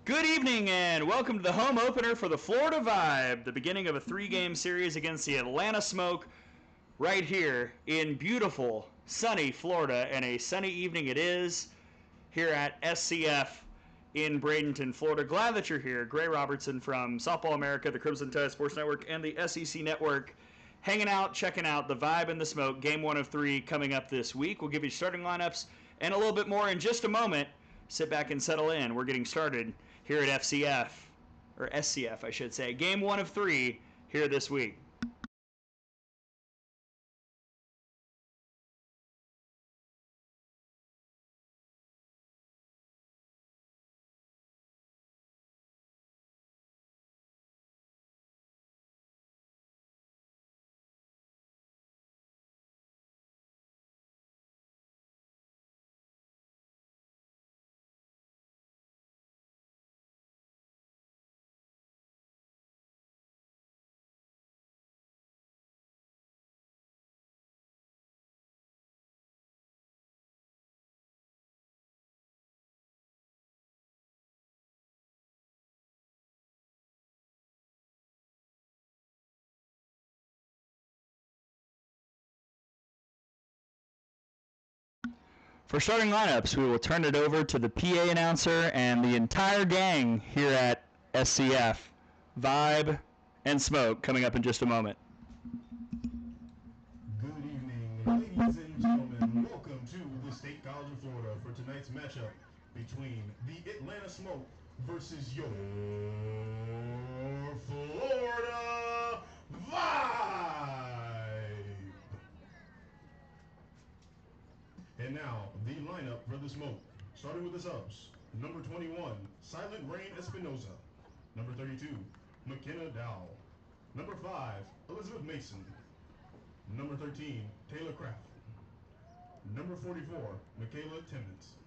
Good evening and welcome to the home opener for the Florida Vibe, the beginning of a three-game series against the Atlanta Smoke right here in beautiful, sunny Florida, and a sunny evening it is here at SCF in Bradenton, Florida. Glad that you're here. Gray Robertson from Softball America, the Crimson Tide Sports Network, and the SEC Network hanging out, checking out the Vibe and the Smoke, game 1 of 3 coming up this week. We'll give you starting lineups and a little bit more in just a moment. Sit back and settle in. We're getting started here at FCF, or SCF, I should say. Game 1 of 3 here this week. For starting lineups, we will turn it over to the PA announcer and the entire gang here at SCF. Vibe and Smoke coming up in just a moment. Good evening, ladies and gentlemen. Welcome to the State College of Florida for tonight's matchup between the Atlanta Smoke versus your Florida Vibe. And now, the lineup for the Smoke. Starting with the subs. Number 21, Silent Rain Espinoza. Number 32, McKenna Dowell. Number 5, Elizabeth Mason. Number 13, Taylor Kraft. Number 44, Michaela Timmons.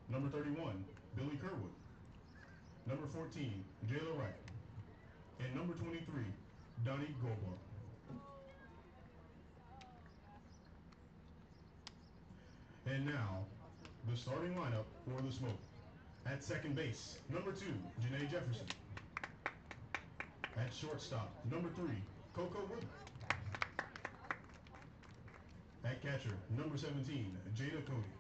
Number 31, Billy Kerwood. Number 14, Jayla Wright. And number 23, Donnie Goba. And now, the starting lineup for the Smoke. At second base, number 2, Janae Jefferson. At shortstop, number 3, Coco Wood. At catcher, number 17, Jada Cody.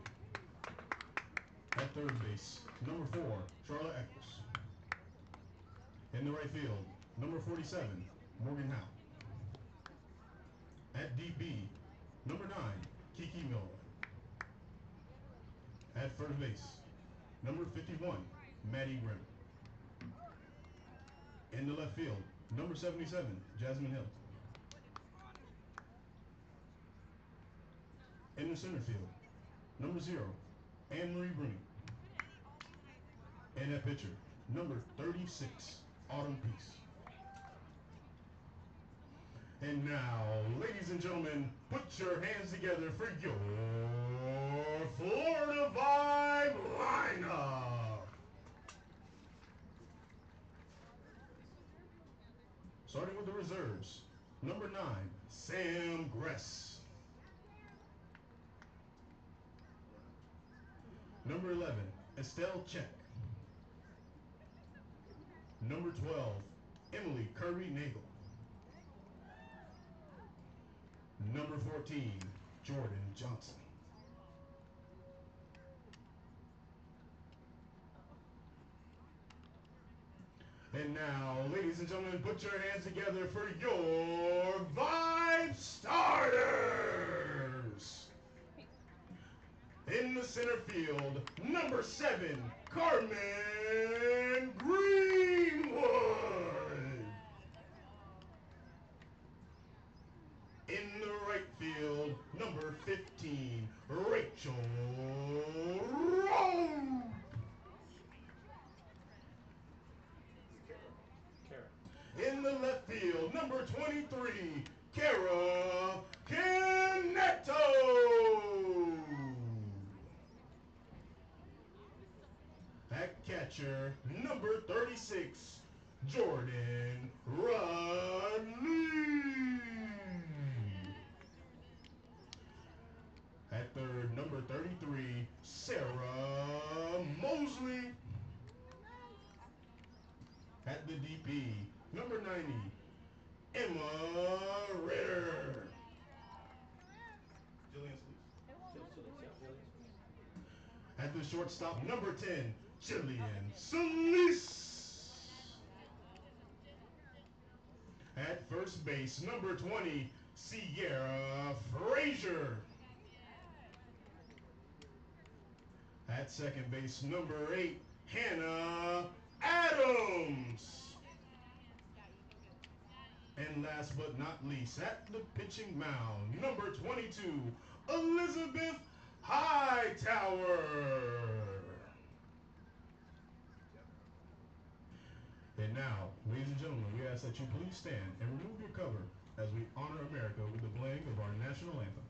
At third base, number 4, Charlotte Eccles. In the right field, number 47, Morgan Howe. At DB, number 9, Kiki Miller. At first base, number 51, Maddie Grimm. In the left field, number 77, Jasmine Hill. In the center field, number 0, Anne-Marie Bruni. And at pitcher, number 36, Autumn Peace. And now, ladies and gentlemen, put your hands together for your Florida Vibe lineup. Starting with the reserves, number 9, Sam Gress. Number 11, Estelle Check. Number 12, Emily Kirby-Nagel. Number 14, Jordan Johnson. And now, ladies and gentlemen, put your hands together for your Vibe starters. In the center field, number 7, Carmen Greenwood. In the right field, number 15, Rachel Rowe. In the left field, number 23, Kara Canetto. At catcher, number 36, Jordan Rudley. At third, number 33, Sarah Mosley. the shortstop, number 10, Jillian Solis. At first base, number 20, Sierra Frazier. At second base, number 8, Hannah Adams. And last but not least, at the pitching mound, number 22, Elizabeth Hightower. And now, ladies and gentlemen, we ask that you please stand and remove your cover as we honor America with the playing of our national anthem.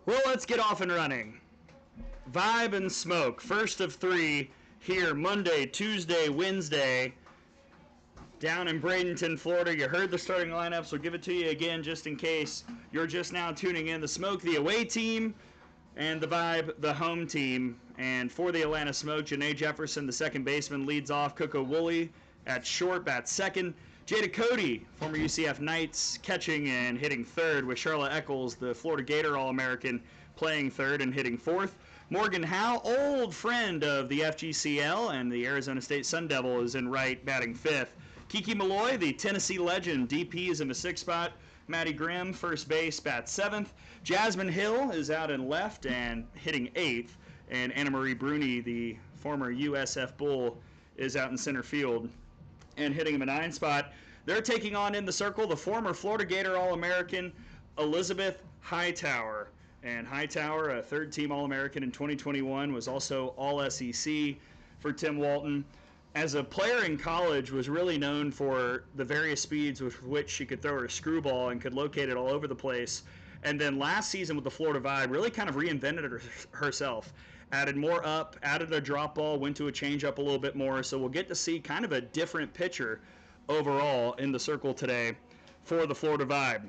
Well, let's get off and running. Vibe and Smoke, first of 3 here Monday, Tuesday, Wednesday, down in Bradenton, Florida. You heard the starting lineups. We'll give it to you again just in case you're just now tuning in. The Smoke, the away team, and the Vibe, the home team. And for the Atlanta Smoke, Janae Jefferson, the second baseman, leads off. Coco Woolley at short, bats second. Jada Cody, former UCF Knights, catching and hitting third, with Charlotte Eccles, the Florida Gator All-American, playing third and hitting fourth. Morgan Howe, old friend of the FGCL and the Arizona State Sun Devil, is in right, batting fifth. Kiki Malloy, the Tennessee legend, DP, is in the sixth spot. Maddie Grimm, first base, bats seventh. Jasmine Hill is out in left and hitting eighth. And Anna Marie Bruni, the former USF Bull, is out in center field and hitting him a 9 spot. They're taking on in the circle the former Florida Gator All-American, Elizabeth Hightower. And Hightower, a third-team All-American in 2021, was also All-SEC for Tim Walton. As a player in college, was really known for the various speeds with which she could throw her screwball and could locate it all over the place. And then last season with the Florida Vibe, really kind of reinvented herself. Added more up, added a drop ball, went to a changeup a little bit more. So we'll get to see kind of a different pitcher overall in the circle today for the Florida Vibe.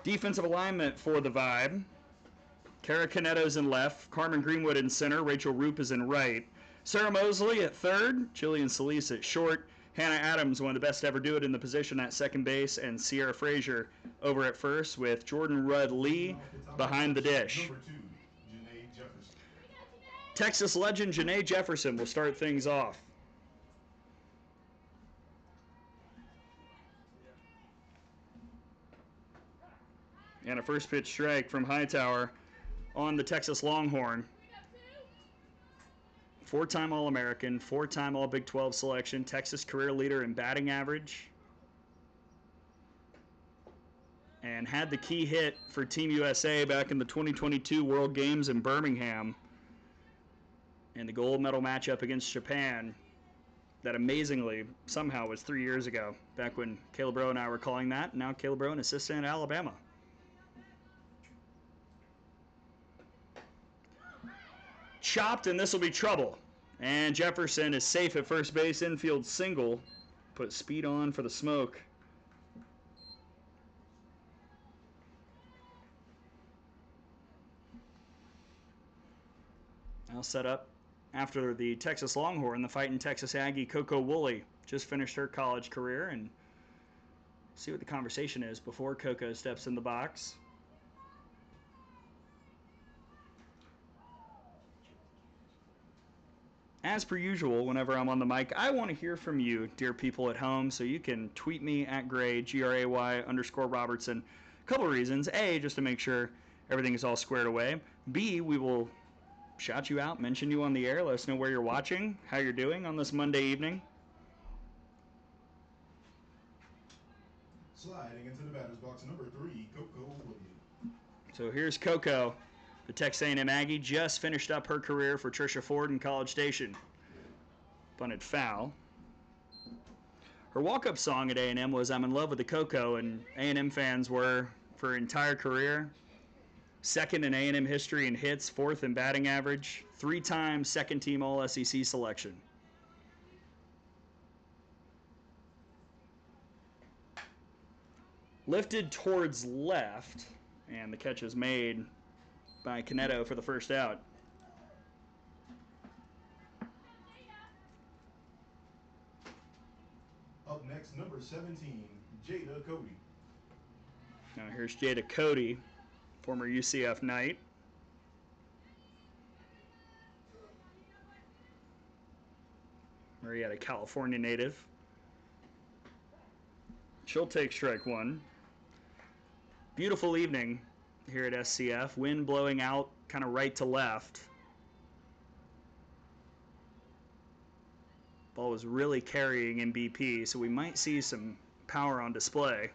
Defensive alignment for the Vibe. Kara Canetto's in left, Carmen Greenwood in center, Rachel Roop is in right. Sarah Mosley at third, Jillian Solis at short, Hannah Adams, one of the best to ever do it in the position at second base, and Sierra Frazier over at first, with Jordan Rudd Lee behind the dish. Number 2, Janae Jefferson. Texas legend Janae Jefferson will start things off. And a first pitch strike from Hightower on the Texas Longhorn. 4-time All-American, 4-time All-Big 12 selection, Texas career leader in batting average. And had the key hit for Team USA back in the 2022 World Games in Birmingham. And the gold medal matchup against Japan that amazingly somehow was 3 years ago, back when Caleb Rowe and I were calling that. Now Caleb Rowe, an assistant at Alabama. Chopped, and this will be trouble. And Jefferson is safe at first base, infield single. Put speed on for the Smoke. all set up after the Texas Longhorn, the fighting Texas Aggie Coco Woolley just finished her college career, and see what the conversation is before Coco steps in the box. As per usual, whenever I'm on the mic, I want to hear from you, dear people at home, so you can tweet me at Gray, GRAY_Robertson. A couple of reasons. A, just to make sure everything is all squared away. B, we will shout you out, mention you on the air, let us know where you're watching, how you're doing on this Monday evening. Sliding into the batter's box, number 3, Coco Woolley. So here's Coco. The Texas A&M Aggie just finished up her career for Trisha Ford in College Station. Bunted foul. Her walk-up song at A&M was "I'm in Love with the Coco," and A&M fans were, for her entire career, second in A&M history in hits, fourth in batting average, 3-time second-team All-SEC selection. Lifted towards left, and the catch is made by Caneto for the first out. Up next, number 17, Jada Cody. Now here's Jada Cody, former UCF Knight. Marietta, California native. She'll take strike one. Beautiful evening here at SCF. Wind blowing out kind of right to left. Ball was really carrying in BP, so we might see some power on display.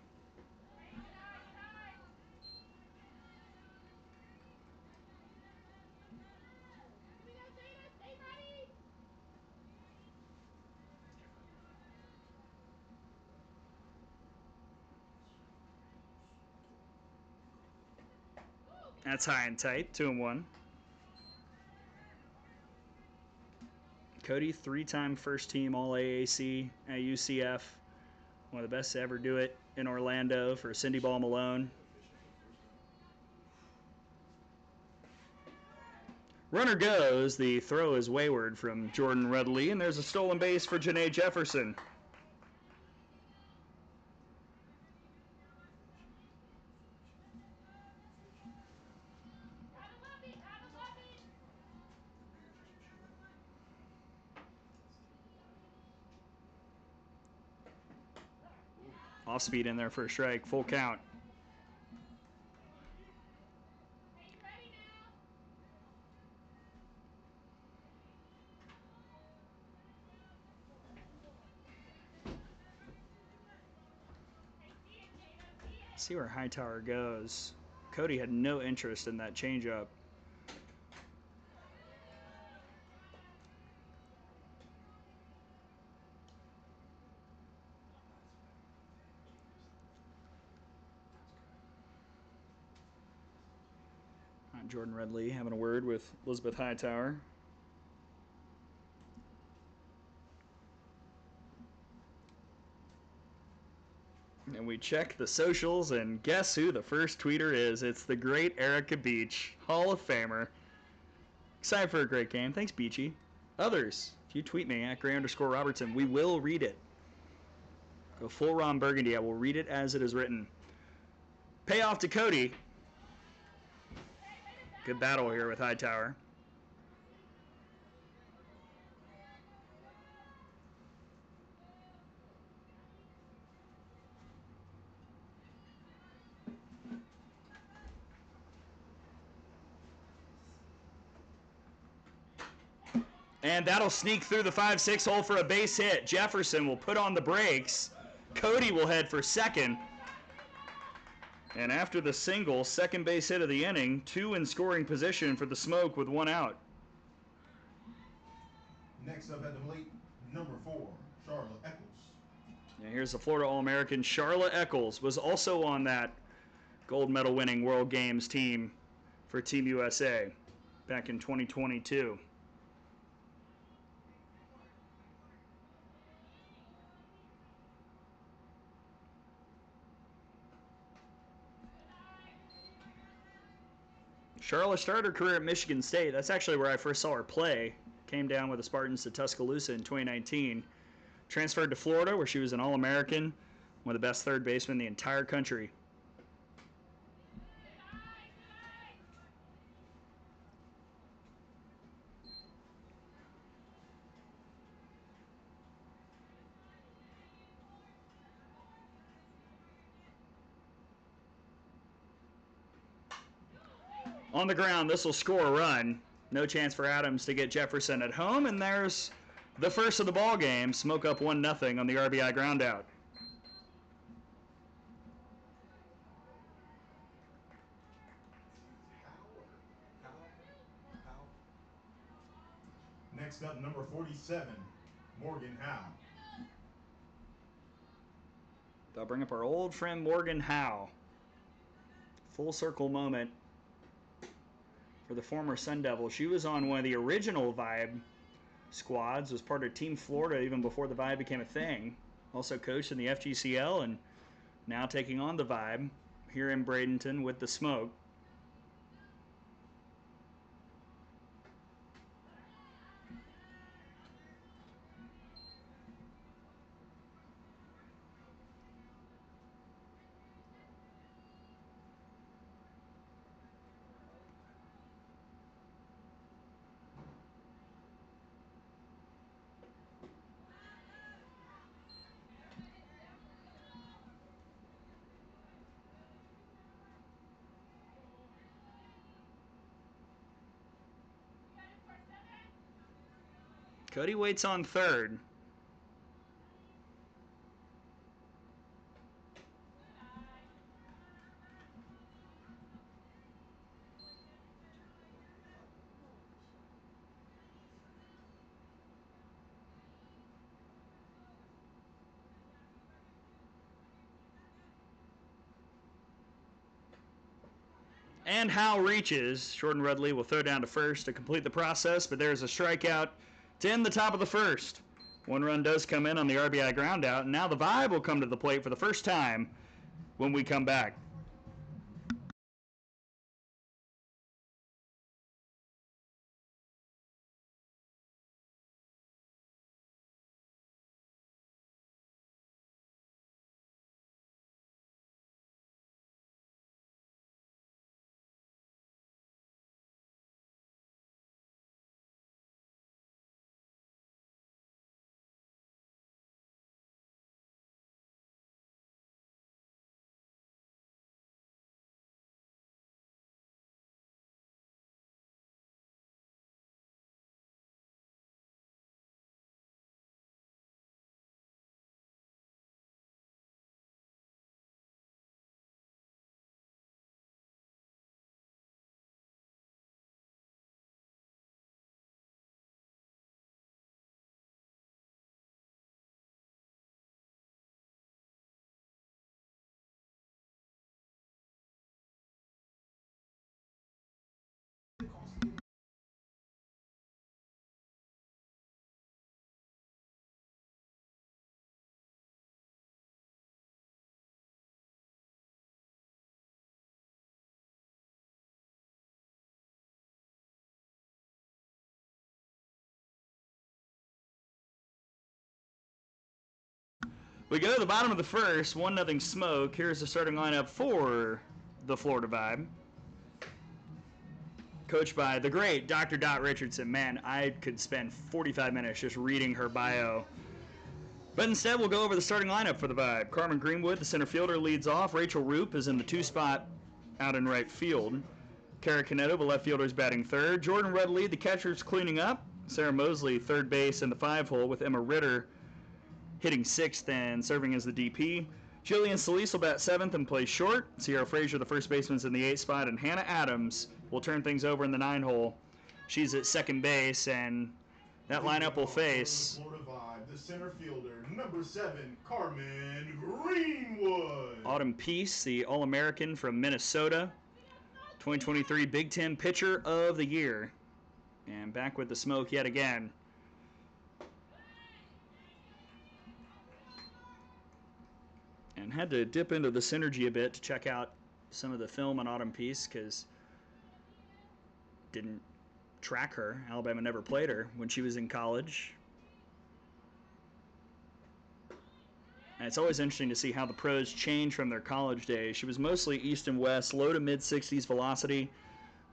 That's high and tight, 2-1. Cody, 3-time first team All-AAC at UCF. One of the best to ever do it in Orlando for Cindy Ball Malone. Runner goes. The throw is wayward from Jordan Rudley, and there's a stolen base for Janae Jefferson. Off speed in there for a strike, full count. See where Hightower goes. Cody had no interest in that changeup. Jordan Redley having a word with Elizabeth Hightower. And we check the socials, and guess who the first tweeter is? It's the great Erica Beach, Hall of Famer. Excited for a great game. Thanks, Beachy. Others, if you tweet me at Gray_Robertson, we will read it. Go full Ron Burgundy. I will read it as it is written. Payoff to Cody. Good battle here with Hightower. And that'll sneak through the 5-6 hole for a base hit. Jefferson will put on the brakes. Cody will head for second. And after the single, second base hit of the inning, 2 in scoring position for the Smoke with 1 out. Next up at the plate, number 4, Charlotte Eccles. And here's the Florida All-American Charlotte Eccles, was also on that gold medal winning World Games team for Team USA back in 2022. Charlotte started her career at Michigan State. That's actually where I first saw her play. Came down with the Spartans to Tuscaloosa in 2019. Transferred to Florida, where she was an All-American, one of the best third basemen in the entire country. On the ground, this will score a run. No chance for Adams to get Jefferson at home, and there's the first of the ball game. Smoke up 1-0 on the RBI ground out. Next up, number 47, Morgan Howe. They'll bring up our old friend Morgan Howe. Full circle moment for the former Sun Devil. She was on one of the original Vibe squads, was part of Team Florida even before the Vibe became a thing. Also coached in the FGCL and now taking on the Vibe here in Bradenton with the Smoke. Cody waits on third. And Howe reaches. Jordan Rudley will throw down to first to complete the process, but there's a strikeout to end the top of the first. One run does come in on the RBI ground out, and now the Vibe will come to the plate for the first time when we come back. We go to the bottom of the first, 1-0 Smoke. Here's the starting lineup for the Florida Vibe. Coached by the great Dr. Dot Richardson. Man, I could spend 45 minutes just reading her bio. But instead, we'll go over the starting lineup for the Vibe. Carmen Greenwood, the center fielder, leads off. Rachel Roop is in the 2 spot out in right field. Kara Caneto, the left fielder, is batting third. Jordan Rudley, the catcher, is cleaning up. Sarah Mosley, third base in the 5 hole, with Emma Ritter hitting 6th and serving as the DP. Jillian Solis will bat 7th and play short. Sierra Frazier, the first baseman's in the 8th spot, and Hannah Adams will turn things over in the 9 hole. She's at second base, and that lineup will face Florida Vibe, the center fielder, number 7, Carmen Greenwood. Autumn Peace, the All-American from Minnesota, 2023 Big Ten Pitcher of the Year. And back with the Smoke yet again. And had to dip into the Synergy a bit to check out some of the film on Autumn Peace, because didn't track her. Alabama never played her when she was in college. And it's always interesting to see how the pros change from their college days. She was mostly east and west, low to mid-60s velocity,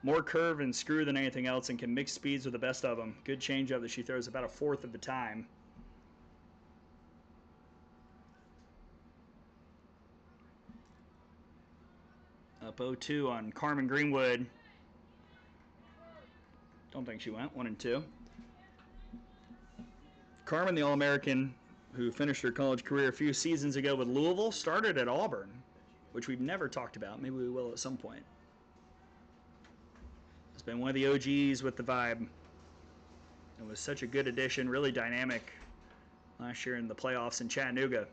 more curve and screw than anything else, and can mix speeds with the best of them. Good changeup that she throws about a fourth of the time. Up 0-2 on Carmen Greenwood. Don't think she went. 1-2. Carmen, the All-American, who finished her college career a few seasons ago with Louisville, started at Auburn, which we've never talked about. Maybe we will at some point. It's been one of the OGs with the Vibe. It was such a good addition, really dynamic last year in the playoffs in Chattanooga.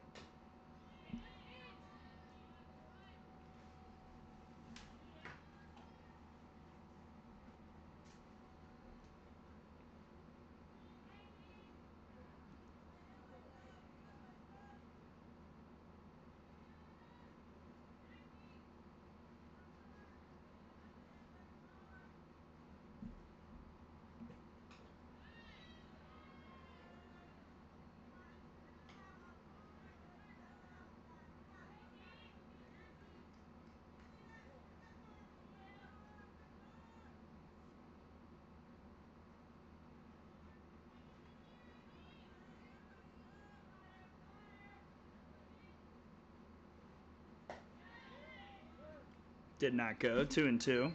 Did not go. 2-2.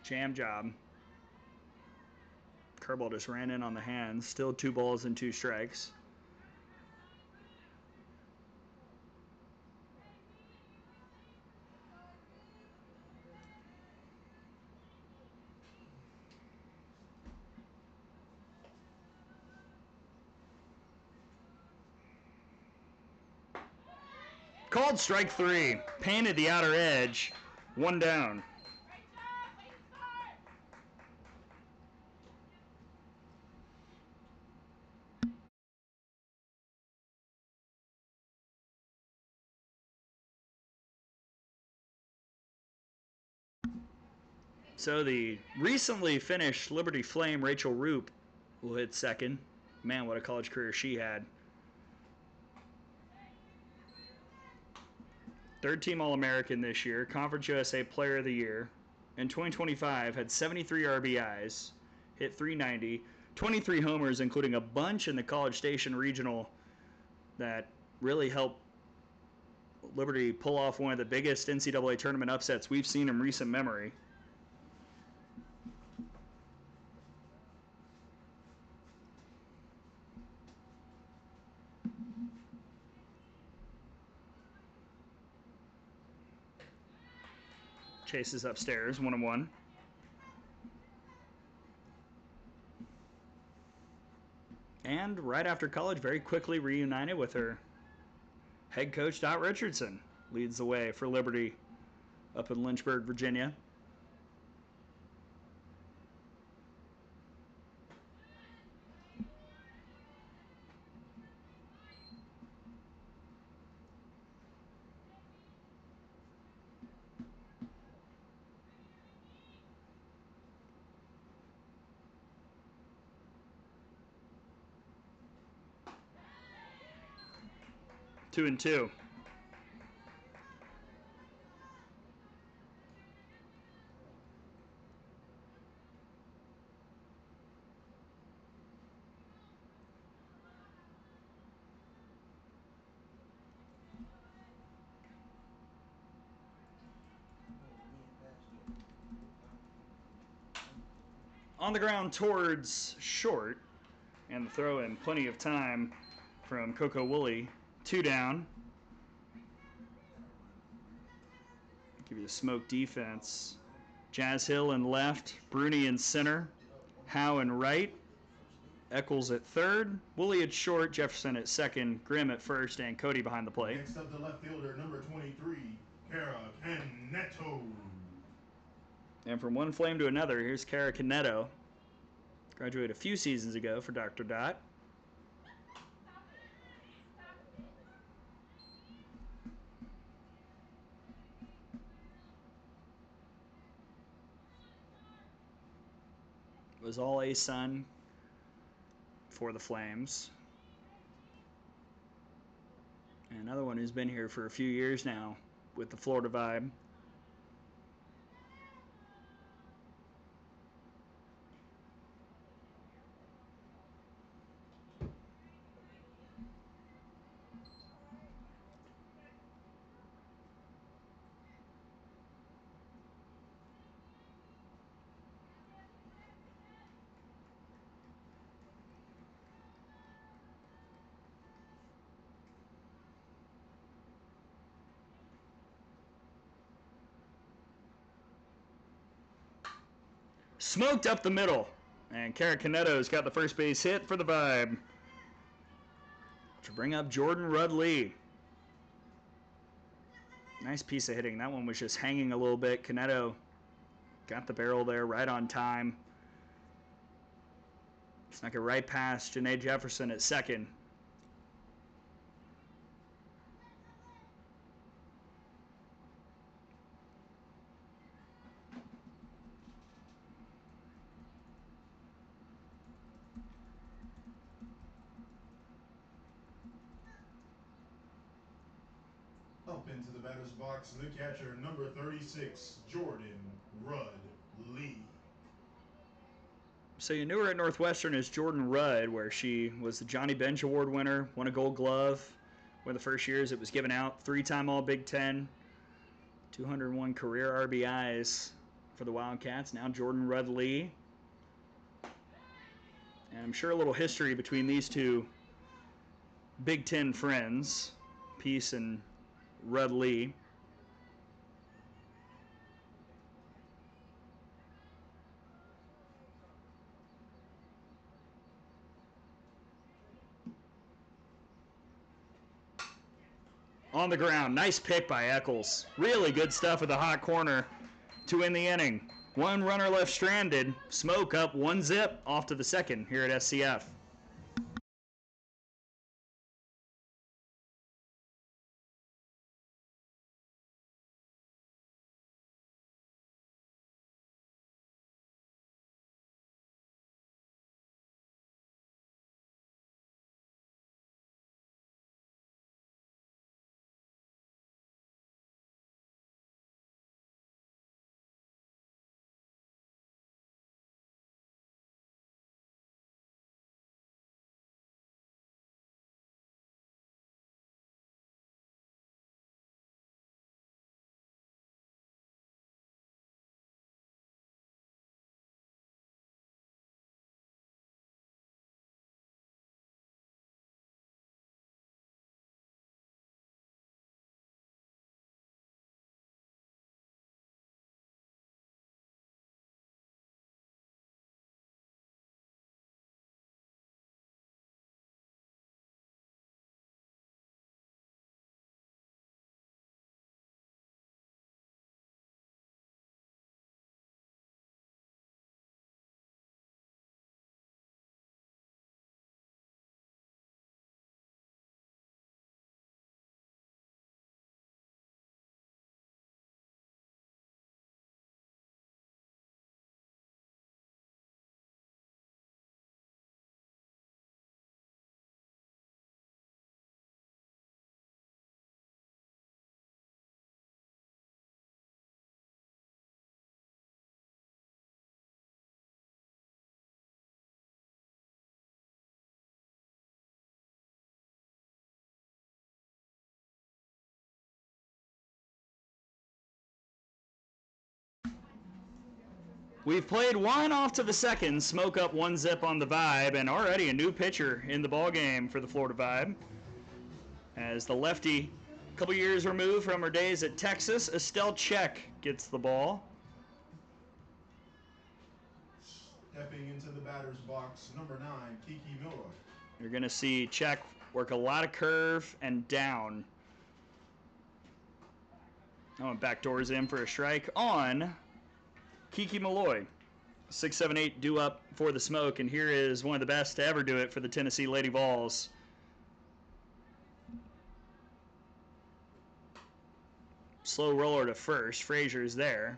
Jam job. Curveball just ran in on the hands. Still 2 balls and 2 strikes. Called strike 3. Painted the outer edge. 1 down. So the recently finished Liberty Flame, Rachel Roop, will hit second. Man, what a college career she had. Third team All-American this year, Conference USA Player of the Year. In 2025, had 73 RBIs, hit .390, 23 homers, including a bunch in the College Station Regional that really helped Liberty pull off one of the biggest NCAA tournament upsets we've seen in recent memory. Chases upstairs, 1-1. And right after college, very quickly reunited with her head coach, Dot Richardson. Leads the way for Liberty up in Lynchburg, Virginia. Two and two. On the ground towards short, and the throw in plenty of time from Coco Woolley. 2 down. Give you a smoke defense. Jazz Hill in left, Bruni in center, Howe in right, Eccles at third, Woolley at short, Jefferson at second, Grimm at first, and Cody behind the plate. Next up, the left fielder, number 23, Kara Caneto. And from one flame to another, here's Kara Caneto. Graduated a few seasons ago for Dr. Dot. Was all A-Sun for the Flames. And another one who's been here for a few years now with the Florida Vibe. Smoked up the middle. And Kara Caneto's got the first base hit for the Vibe. To bring up Jordan Rudd-Lee. Nice piece of hitting. That one was just hanging a little bit. Caneto got the barrel there right on time. Snuck it right past Janae Jefferson at second. Up into the batter's box, the catcher, number 36, Jordan Rudd-Lee. So you knew her at Northwestern as Jordan Rudd, where she was the Johnny Bench Award winner, won a Gold Glove. One of the first years it was given out, 3-time All-Big Ten, 201 career RBIs for the Wildcats. Now Jordan Rudd-Lee. And I'm sure a little history between these two Big Ten friends, Peace and Rudd-Lee. On the ground, nice pick by Eccles. Really good stuff at the hot corner to end the inning. One runner left stranded. Smoke up 1-0 off to the second here at SCF. We've played one off to the second. Smoke up 1-0 on the Vibe, and already a new pitcher in the ballgame for the Florida Vibe. As the lefty, a couple years removed from her days at Texas, Estelle Check gets the ball. Stepping into the batter's box, number 9, Kiki Milroy. You're going to see Check work a lot of curve and down. Oh, and backdoors in for a strike on Kiki Malloy. 6-7-8 due up for the Smoke, and here is one of the best to ever do it for the Tennessee Lady Vols. Slow roller to first. Frazier's there.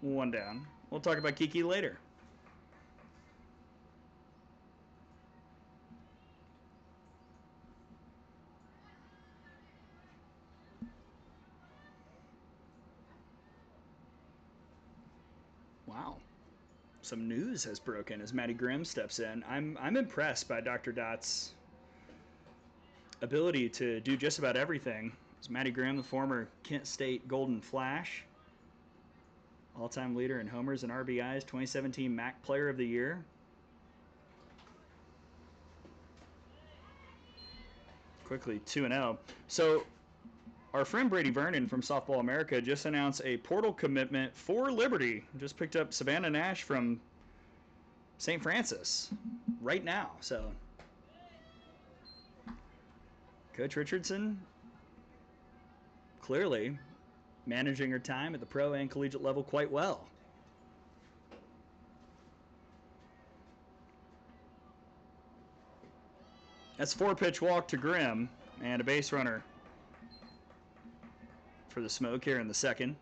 One down. We'll talk about Kiki later. Wow. Some news has broken as Maddie Grimm steps in. I'm impressed by Dr. Dot's ability to do just about everything. It's Maddie Grimm, the former Kent State Golden Flash, all-time leader in homers and RBIs, 2017 MAC Player of the Year. Quickly 2-0. So our friend Brady Vernon from Softball America just announced a portal commitment for Liberty. Just picked up Savannah Nash from St. Francis right now. So Coach Richardson clearly managing her time at the pro and collegiate level quite well. That's 4-pitch walk to Grimm and a base runner for the Smoke here in the second.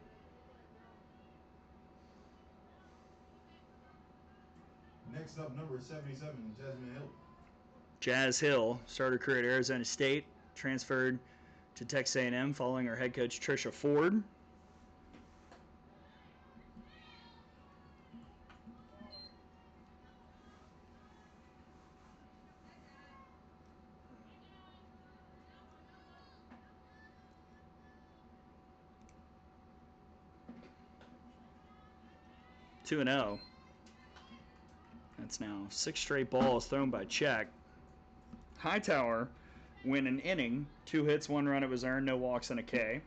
Next up, number 77, Jasmine Hill. Jazz Hill started her career at Arizona State, transferred to Texas A&M following her head coach Tricia Ford. Two and 0. That's now 6 straight balls thrown by Czech. Hightower win an inning, 2 hits, 1 run. It was earned, no walks, and a K.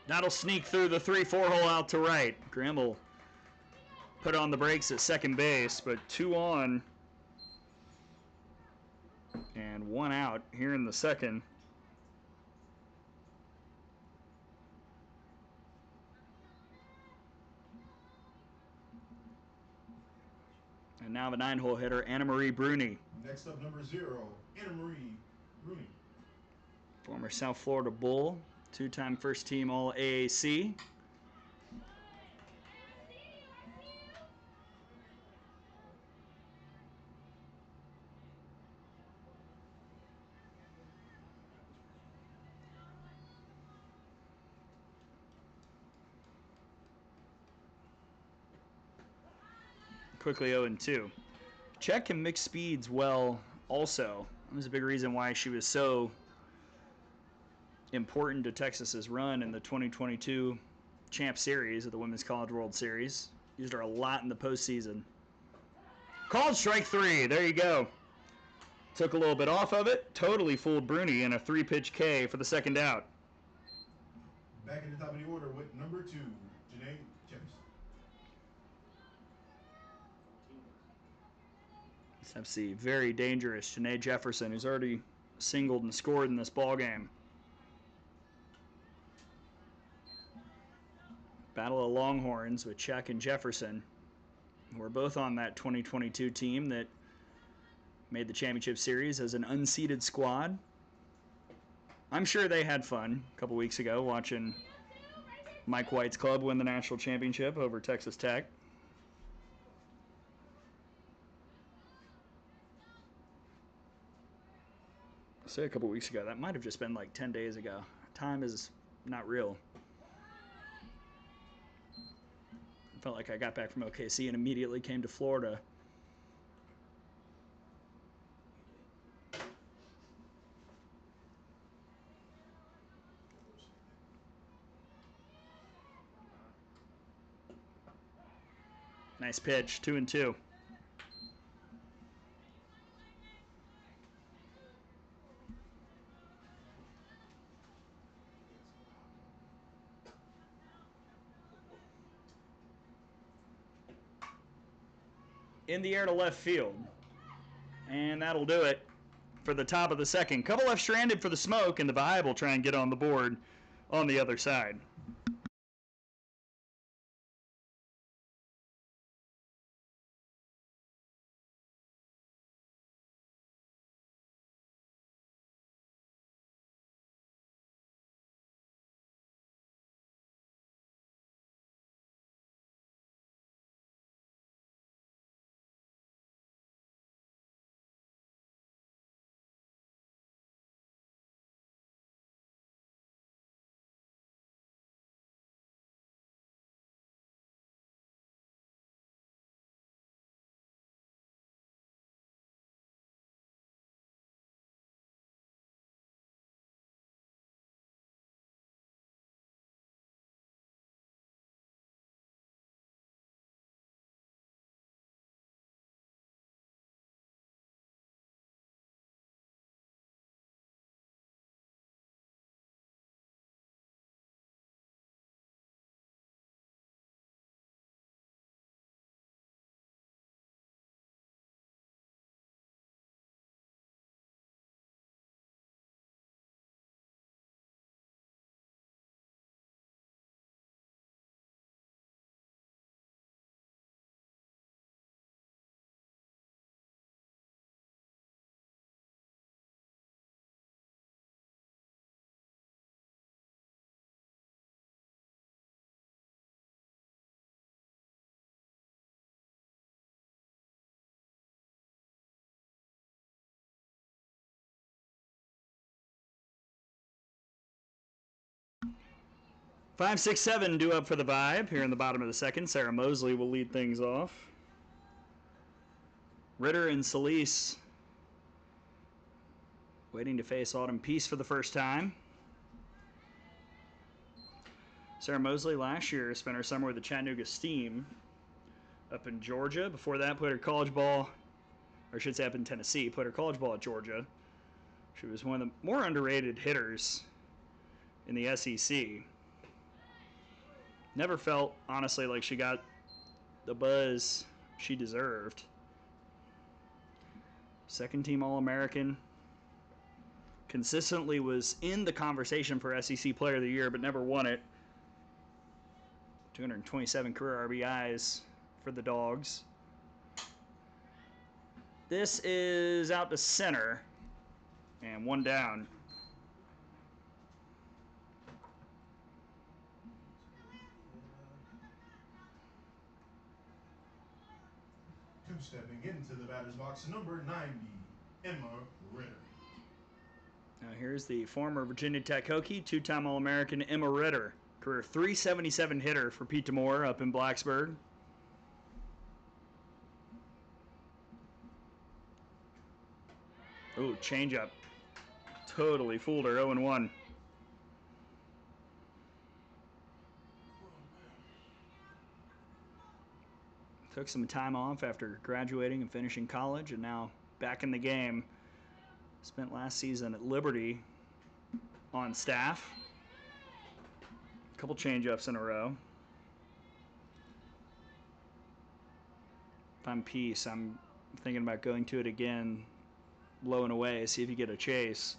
That'll sneak through the 3-4 hole out to right. Grimm will put on the brakes at second base, but 2 on and 1 out here in the second. And now the 9-hole hitter, Anna Marie Bruni. Next up, number 0, Anna Marie Bruni. Former South Florida Bull, 2-time first team All AAC. Quickly 0-2. Czech can mix speeds well also. That was a big reason why she was so important to Texas's run in the 2022 Champ Series of the Women's College World Series. Used her a lot in the postseason. Called strike 3. There you go. Took a little bit off of it. Totally fooled Bruni in a 3-pitch K for the second out. Back in the top of the order with number 2, Janae Jefferson. Let's see, very dangerous Janae Jefferson, who's already singled and scored in this ball game. Battle of Longhorns with Czech and Jefferson. We're both on that 2022 team that made the championship series as an unseeded squad. I'm sure they had fun a couple weeks ago watching Mike White's club win the national championship over Texas Tech. Say a couple weeks ago. That might have just been like 10 days ago. Time is not real. Felt like I got back from OKC and immediately came to Florida. Nice pitch, 2-2. In the air to left field. And that'll do it for the top of the second. Couple left stranded for the Smoke, and the Vibe will try and get on the board on the other side. Five, six, seven due up for the Vibe here in the bottom of the second. Sarah Mosley will lead things off. Ritter and Solis waiting to face Autumn Peace for the first time. Sarah Mosley last year spent her summer with the Chattanooga Steam up in Georgia. Before that, played her college ball, or I should say up in Tennessee, played her college ball at Georgia. She was one of the more underrated hitters in the SEC. Never felt, honestly, like she got the buzz she deserved. Second team All-American. Consistently was in the conversation for SEC Player of the Year, but never won it. 227 career RBIs for the Dogs. This is out to center. And one down. Stepping into the batter's box, number 90, Emma Ritter. Now here's the former Virginia Tech Hokie, two-time All-American Emma Ritter. Career .377 hitter for Pete Demore up in Blacksburg. Ooh, changeup. Totally fooled her, 0-1. Took some time off after graduating and finishing college, and now back in the game. Spent last season at Liberty on staff. A couple change-ups in a row. If I'm Peace, I'm thinking about going to it again, blowing away, see if you get a chase.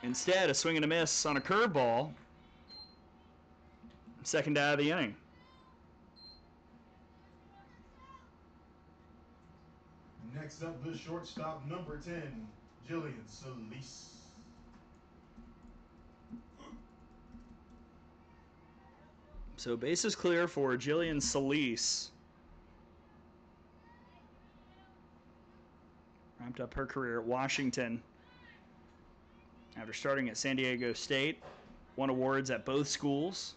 Instead, a swing and a miss on a curveball. Second out of the inning. Next up, the shortstop, number 10, Jillian Solis. So base is clear for Jillian Solis. Ramped up her career at Washington. After starting at San Diego State, won awards at both schools.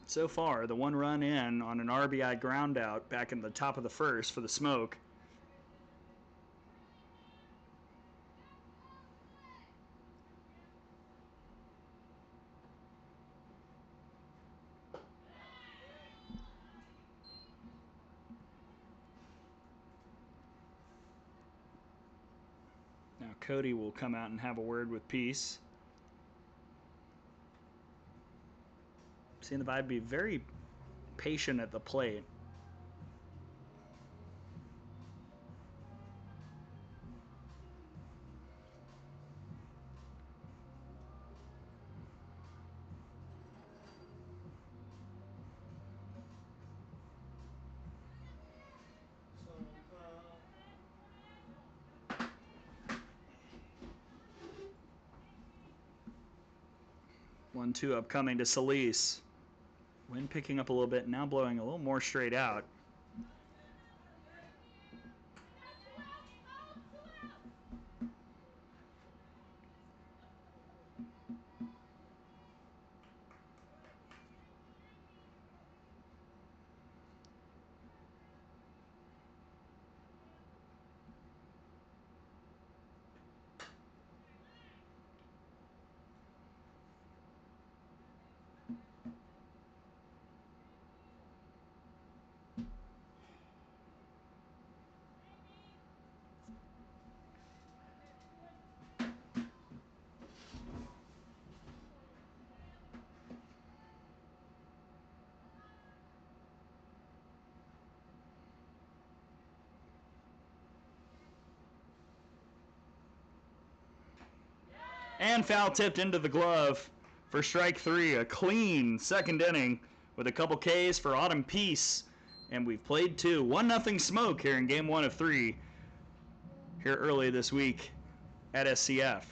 so far, the 1 run in on an RBI ground out back in the top of the first for the Smoke. Now Cody will come out and have a word with Peace. Seeing the Vibe be very patient at the plate. One, two upcoming to Solis. Wind picking up a little bit, now blowing a little more straight out. And foul tipped into the glove for strike 3. A clean second inning with a couple Ks for Autumn Peace. And we've played 2. 1-0 Smoke here in game 1 of 3 here early this week at SCF.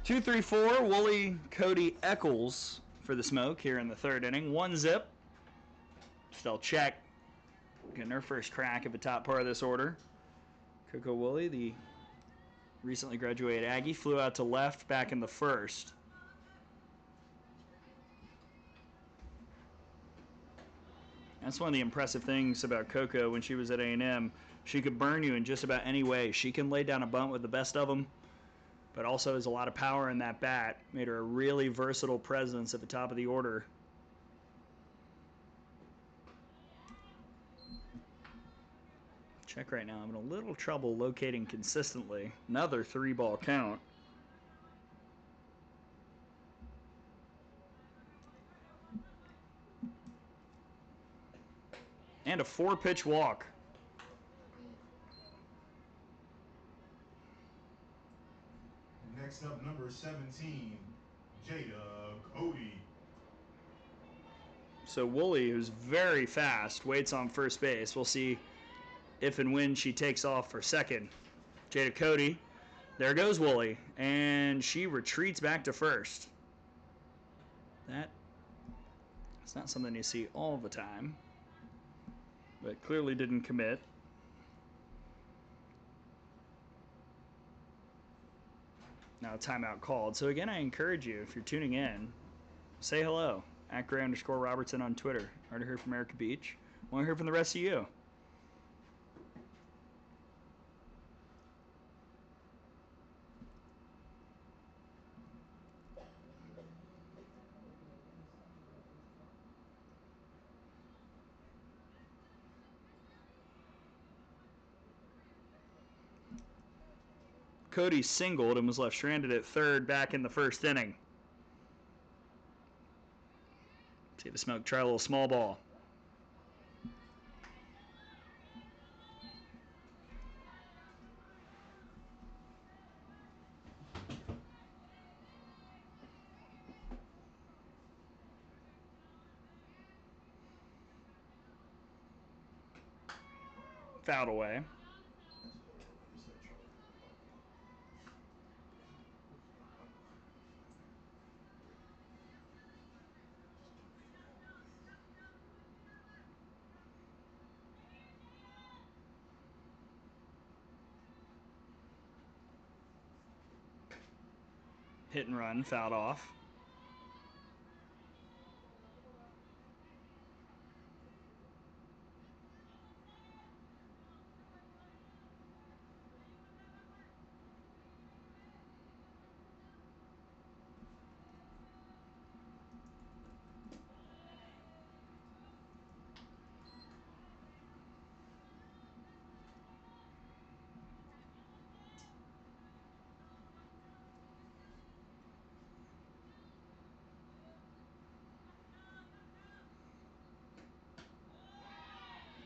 Two, three, four. Wooly, Cody, Eccles for the Smoke here in the 3rd inning. 1-0. Still check. Getting her first crack at the top part of this order. Coco Wooly, the recently graduated Aggie, flew out to left back in the 1st. That's one of the impressive things about Coco when she was at A&M. She could burn you in just about any way. She can lay down a bunt with the best of them, but also has a lot of power in that bat. Made her a really versatile presence at the top of the order. Check right now. I'm having a little trouble locating consistently. Another 3-ball count. And a 4-pitch walk. Next up, number 17, Jada Cody. So Woolley, who's very fast, waits on first base. We'll see if and when she takes off for second. Jada Cody. There goes Woolley. And she retreats back to first. That's not something you see all the time. But clearly didn't commit. Now a timeout called. So again, I encourage you, if you're tuning in, say hello. @Gray_Robertson on Twitter. Already heard from Erica Beach. Want to hear from the rest of you. Cody singled and was left stranded at third back in the first inning. See the Smoke try a little small ball. Fouled away. Hit and run, fouled off.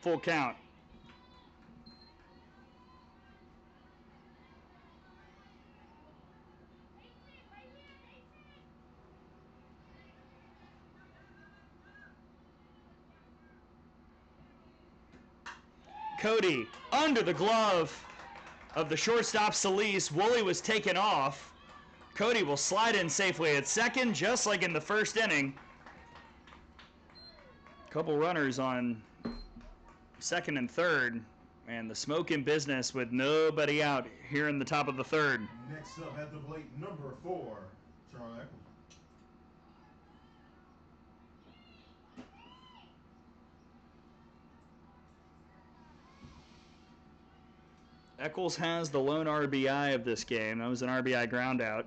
Full count. Cody under the glove of the shortstop Solis. Woolley was taken off. Cody will slide in safely at second, just like in the first inning. Couple runners on second and third, and the Smoke in business with nobody out here in the top of the third. Next up at the plate, number 4, Charlie Eccles. Eccles has the lone RBI of this game. That was an RBI ground out.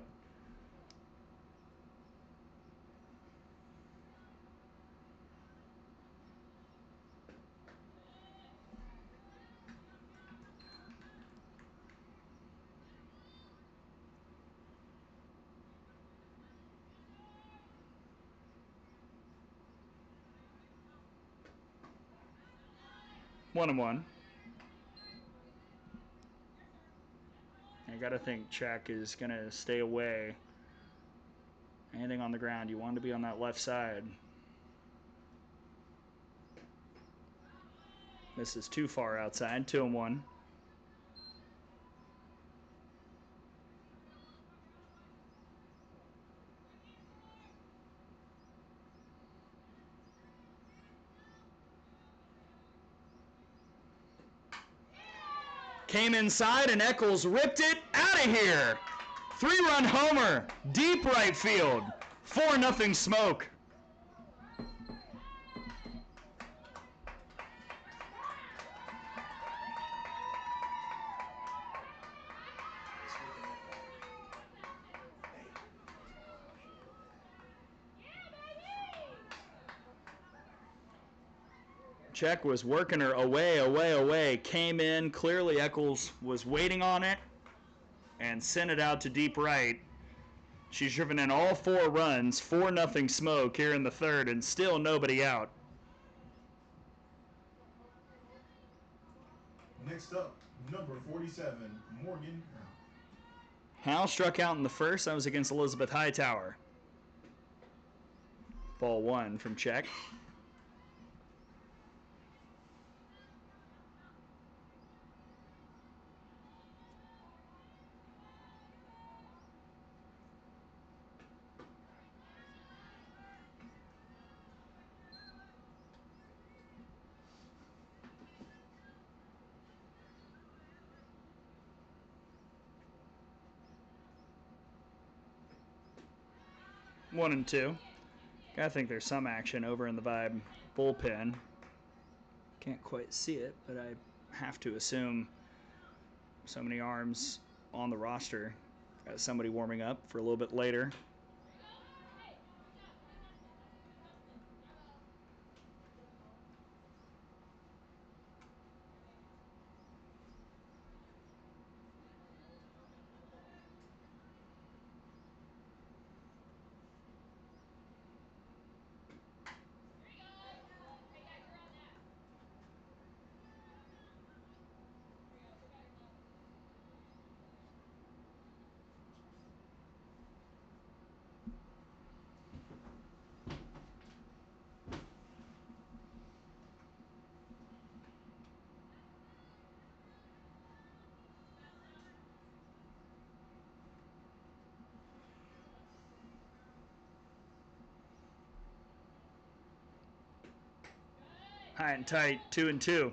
One and one. I gotta think Czech is gonna stay away. Anything on the ground, you want to be on that left side. This is too far outside. 2-1. Came inside and Eccles ripped it out of here. 3-run homer, deep right field. 4-0 Smoke. Czech was working her away, came in. Clearly Eccles was waiting on it and sent it out to deep right. She's driven in all 4 runs, 4-0 Smoke here in the third, and still nobody out. Next up, number 47, Morgan Howe. Howe struck out in the first. That was against Elizabeth Hightower. Ball 1 from Czech. 1-2. I think there's some action over in the Vibe bullpen. Can't quite see it, but I have to assume so many arms on the roster. Got somebody warming up for a little bit later. High and tight, 2-2.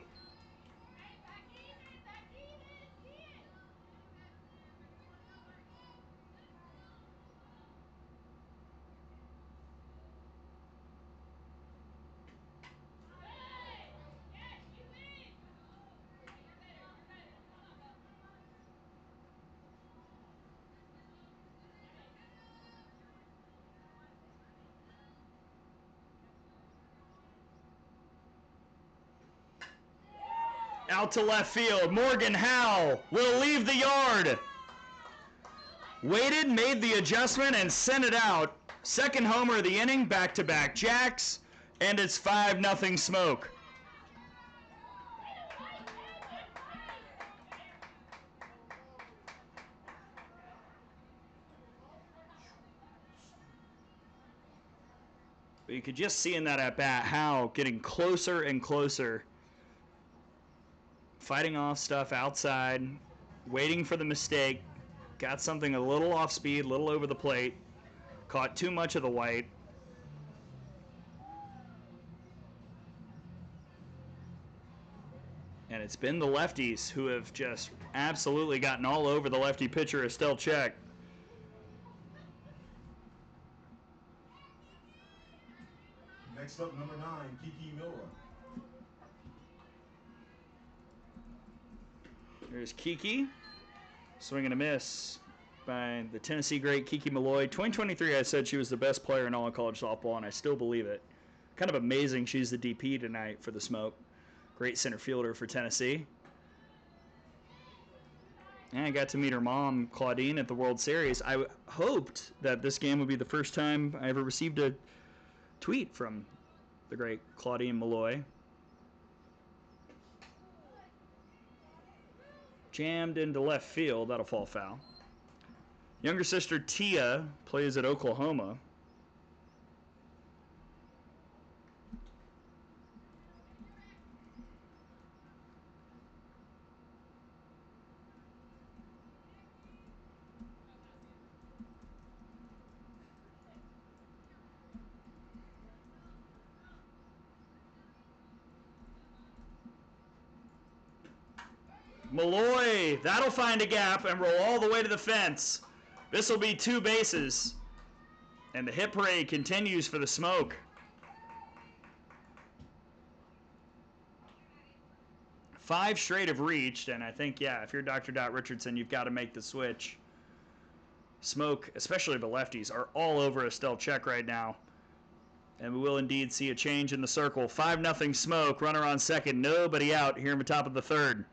Out to left field. Morgan Howell will leave the yard. Waited, made the adjustment, and sent it out. Second homer of the inning, back-to-back jacks, and it's 5-0 Smoke. But you could just see in that at-bat how getting closer and closer, fighting off stuff outside, waiting for the mistake, got something a little off speed, a little over the plate, caught too much of the white. And it's been the lefties who have just absolutely gotten all over the lefty pitcher, Estelle Czech. Next up, number 9, Kiki Milroy. There's Kiki. Swing and a miss by the Tennessee great Kiki Milloy. 2023, I said she was the best player in all of college softball, and I still believe it. Kind of amazing she's the DP tonight for the Smoke. Great center fielder for Tennessee. And I got to meet her mom, Claudine, at the World Series. I hoped that this game would be the first time I ever received a tweet from the great Claudine Milloy. Jammed into left field. That'll fall foul. Younger sister Tia plays at Oklahoma. Milloy, that'll find a gap and roll all the way to the fence. This will be 2 bases. And the hit parade continues for the Smoke. 5 straight have reached, and I think, yeah, if you're Dr. Dot Richardson, you've got to make the switch. Smoke, especially the lefties, are all over Estelle Czech right now. And we will indeed see a change in the circle. 5-0 Smoke, runner on second, nobody out here in the top of the third.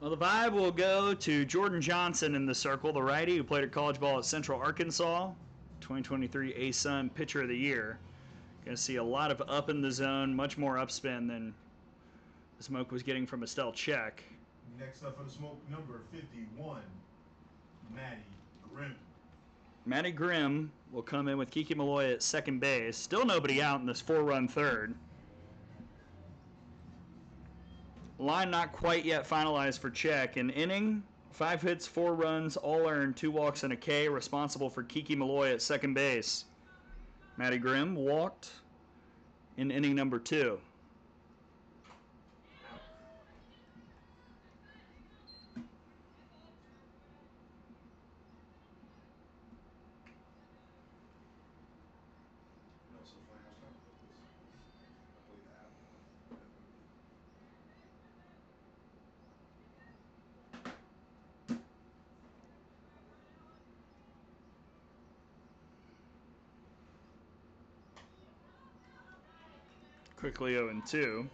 Well, the vibe will go to Jordan Johnson in the circle, the righty who played at college ball at Central Arkansas, 2023 ASUN Pitcher of the Year. Going to see a lot of up in the zone, much more upspin than the Smoke was getting from Estelle Check. Next up for the Smoke, number 51, Maddie Grimm. Maddie Grimm will come in with Kiki Malloy at second base. Still nobody out in this 4-run third. Line not quite yet finalized for Check. An inning, 5 hits, 4 runs, all earned, 2 walks and a K, responsible for Kiki Malloy at second base. Maddie Grimm walked in inning number 2. Quickly 0-2.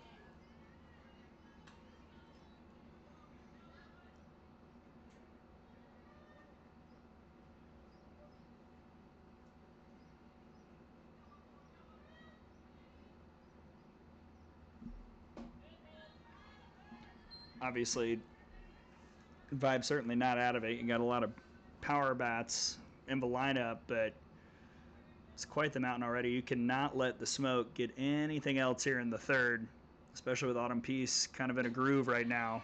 Obviously, vibe certainly not out of it. You got a lot of power bats in the lineup, but it's quite the mountain already. You cannot let the Smoke get anything else here in the third, especially with Autumn Peace kind of in a groove right now.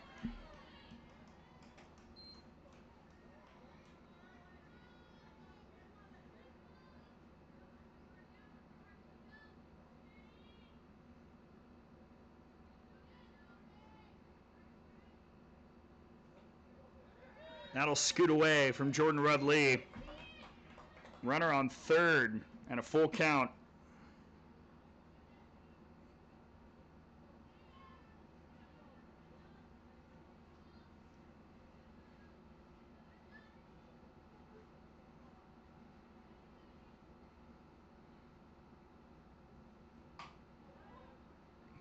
That'll scoot away from Jordan Rudd-Lee. Runner on third and a full count.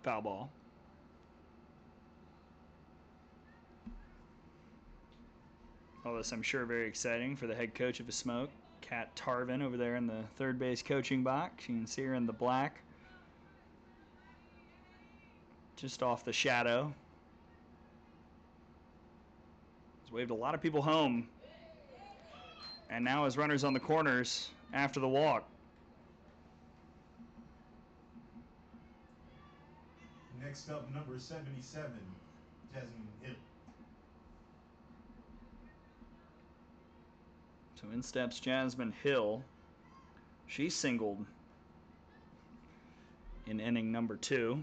Foul ball. All this, I'm sure, very exciting for the head coach of the Smoke, Kat Tarvin, over there in the third base coaching box. You can see her in the black, just off the shadow. He's waved a lot of people home. And now his runners on the corners after the walk. Next up, number 77, Jasmine Hill. So in steps Jasmine Hill. She singled in inning number 2.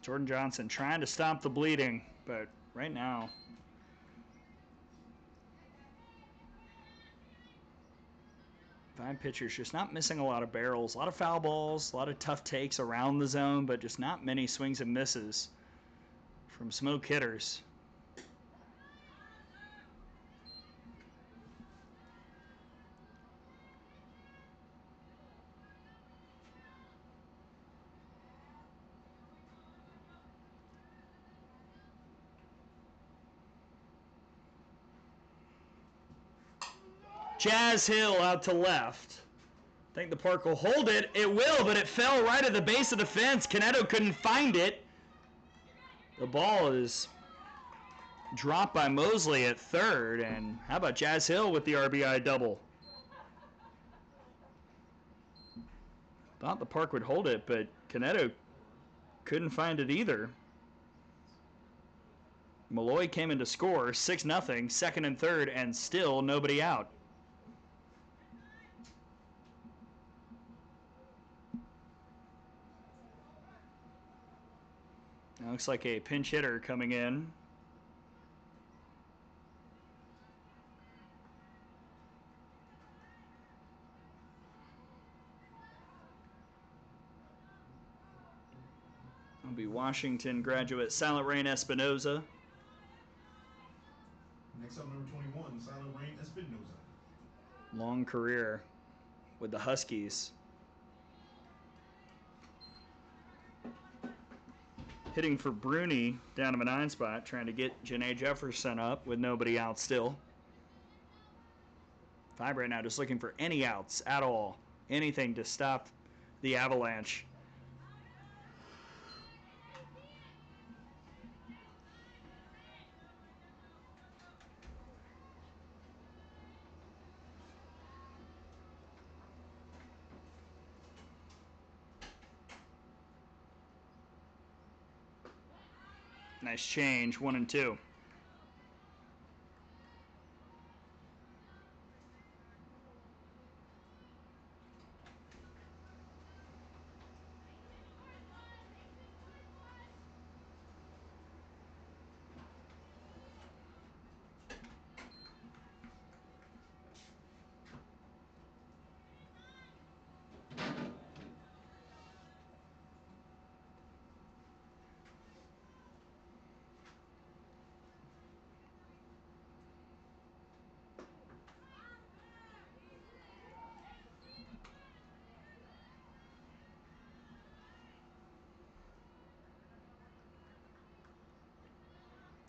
Jordan Johnson trying to stop the bleeding, but right now Vibe pitchers just not missing a lot of barrels, a lot of foul balls, a lot of tough takes around the zone, but just not many swings and misses from Smoke hitters. Jazz Hill out to left. I think the park will hold it. It will, but it fell right at the base of the fence. Caneto couldn't find it. The ball is dropped by Mosley at third, and how about Jazz Hill with the RBI double? Thought the park would hold it, but Caneto couldn't find it either. Malloy came in to score 6-0, second and third, and still nobody out. Now looks like a pinch hitter coming in. Will be Washington graduate Silent Rain Espinoza. Next up, number 21, Silent Rain Espinoza. Long career with the Huskies. Hitting for Bruni down to a 9 spot, trying to get Janae Jefferson up with nobody out still. Five right now just looking for any outs at all. Anything to stop the Avalanche. Nice change, 1 and 2.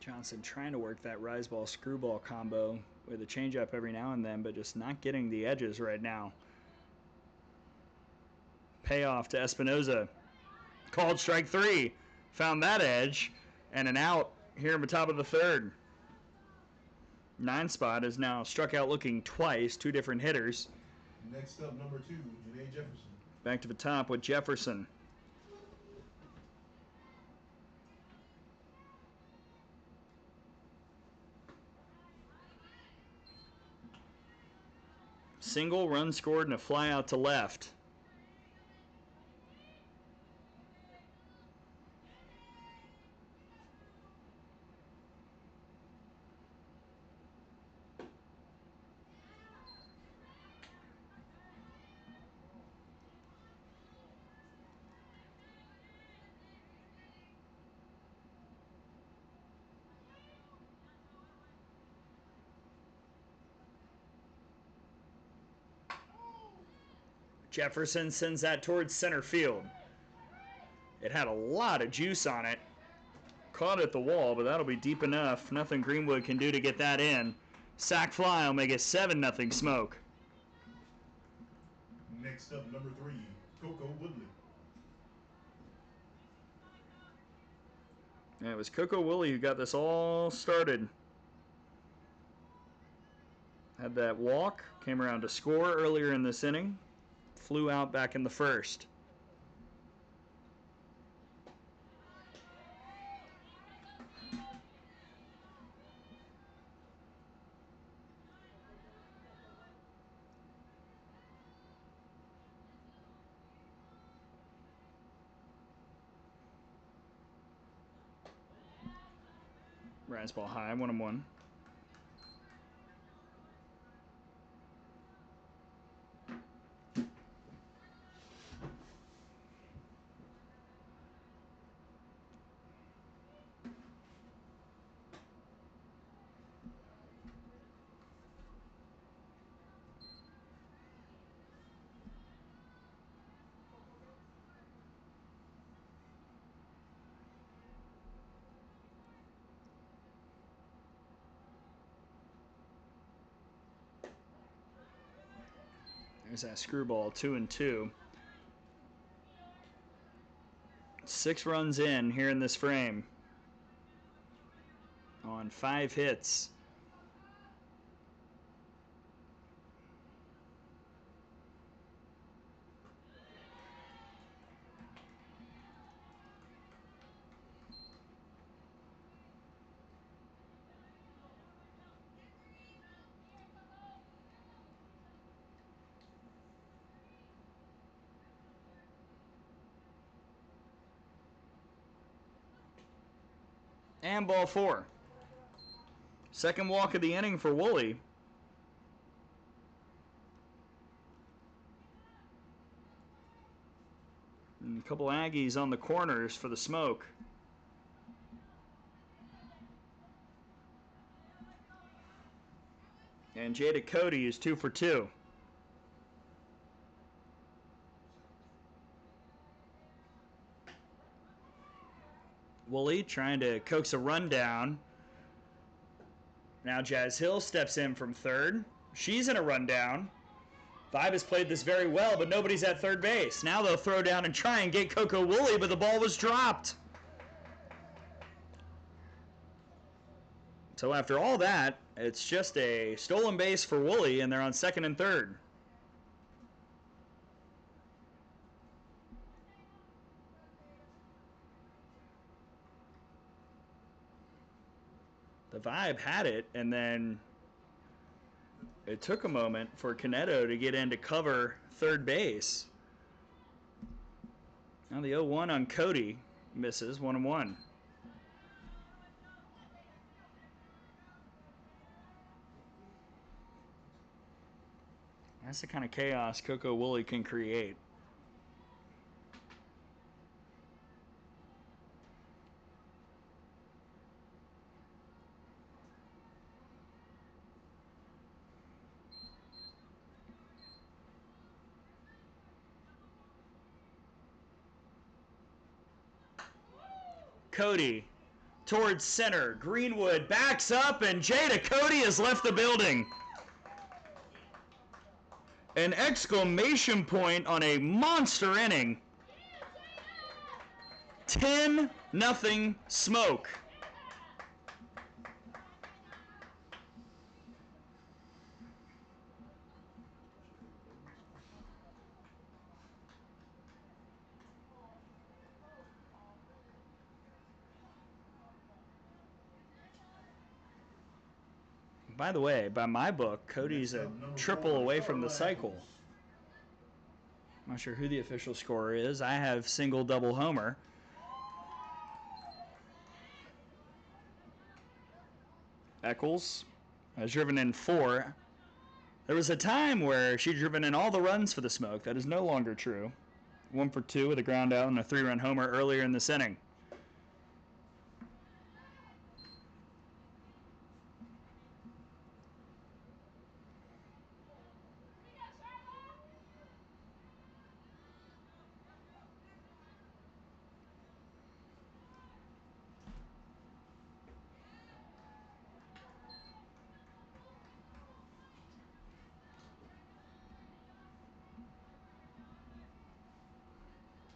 Johnson trying to work that rise ball screwball combo with a changeup every now and then, but just not getting the edges right now. Payoff to Espinoza. Called strike 3. Found that edge, and an out here in the top of the third. 9 spot is now struck out looking twice, 2 different hitters. Next up, number 2, Janae Jefferson. Back to the top with Jefferson. Single, run scored, and a fly out to left. Jefferson sends that towards center field. It had a lot of juice on it. Caught at the wall, but that'll be deep enough. Nothing Greenwood can do to get that in. Sac fly will make it 7-0 Smoke. Next up, number 3, Coco Woodley. Yeah, it was Coco Woodley who got this all started. Had that walk, came around to score earlier in this inning. Flew out back in the first. Rise ball high, 1-1. There's that screwball, 2-2. 6 runs in here in this frame on 5 hits. And ball 4. Second walk of the inning for Woolley. A couple Aggies on the corners for the Smoke. And Jada Cody is 2 for 2. Woolley trying to coax a run down. Now Jazz Hill steps in from third. She's in a rundown. Vibe has played this very well, but nobody's at third base. Now they'll throw down and try and get Coco Woolley, but the ball was dropped. So after all that, it's just a stolen base for Woolley, and they're on second and third. The Vibe had it, and then it took a moment for Canedo to get in to cover third base. Now the 0-1 on Cody misses, 1-1. That's the kind of chaos Coco Woolley can create. Cody towards center. Greenwood backs up, and Jada Cody has left the building. An exclamation point on a monster inning. 10-0 Smoke. By the way, by my book, Cody's a triple away from the cycle. I'm not sure who the official scorer is. I have single, double homer. Eccles has driven in 4. There was a time where she'd driven in all the runs for the Smoke. That is no longer true. 1 for 2 with a ground out and a 3-run homer earlier in this inning.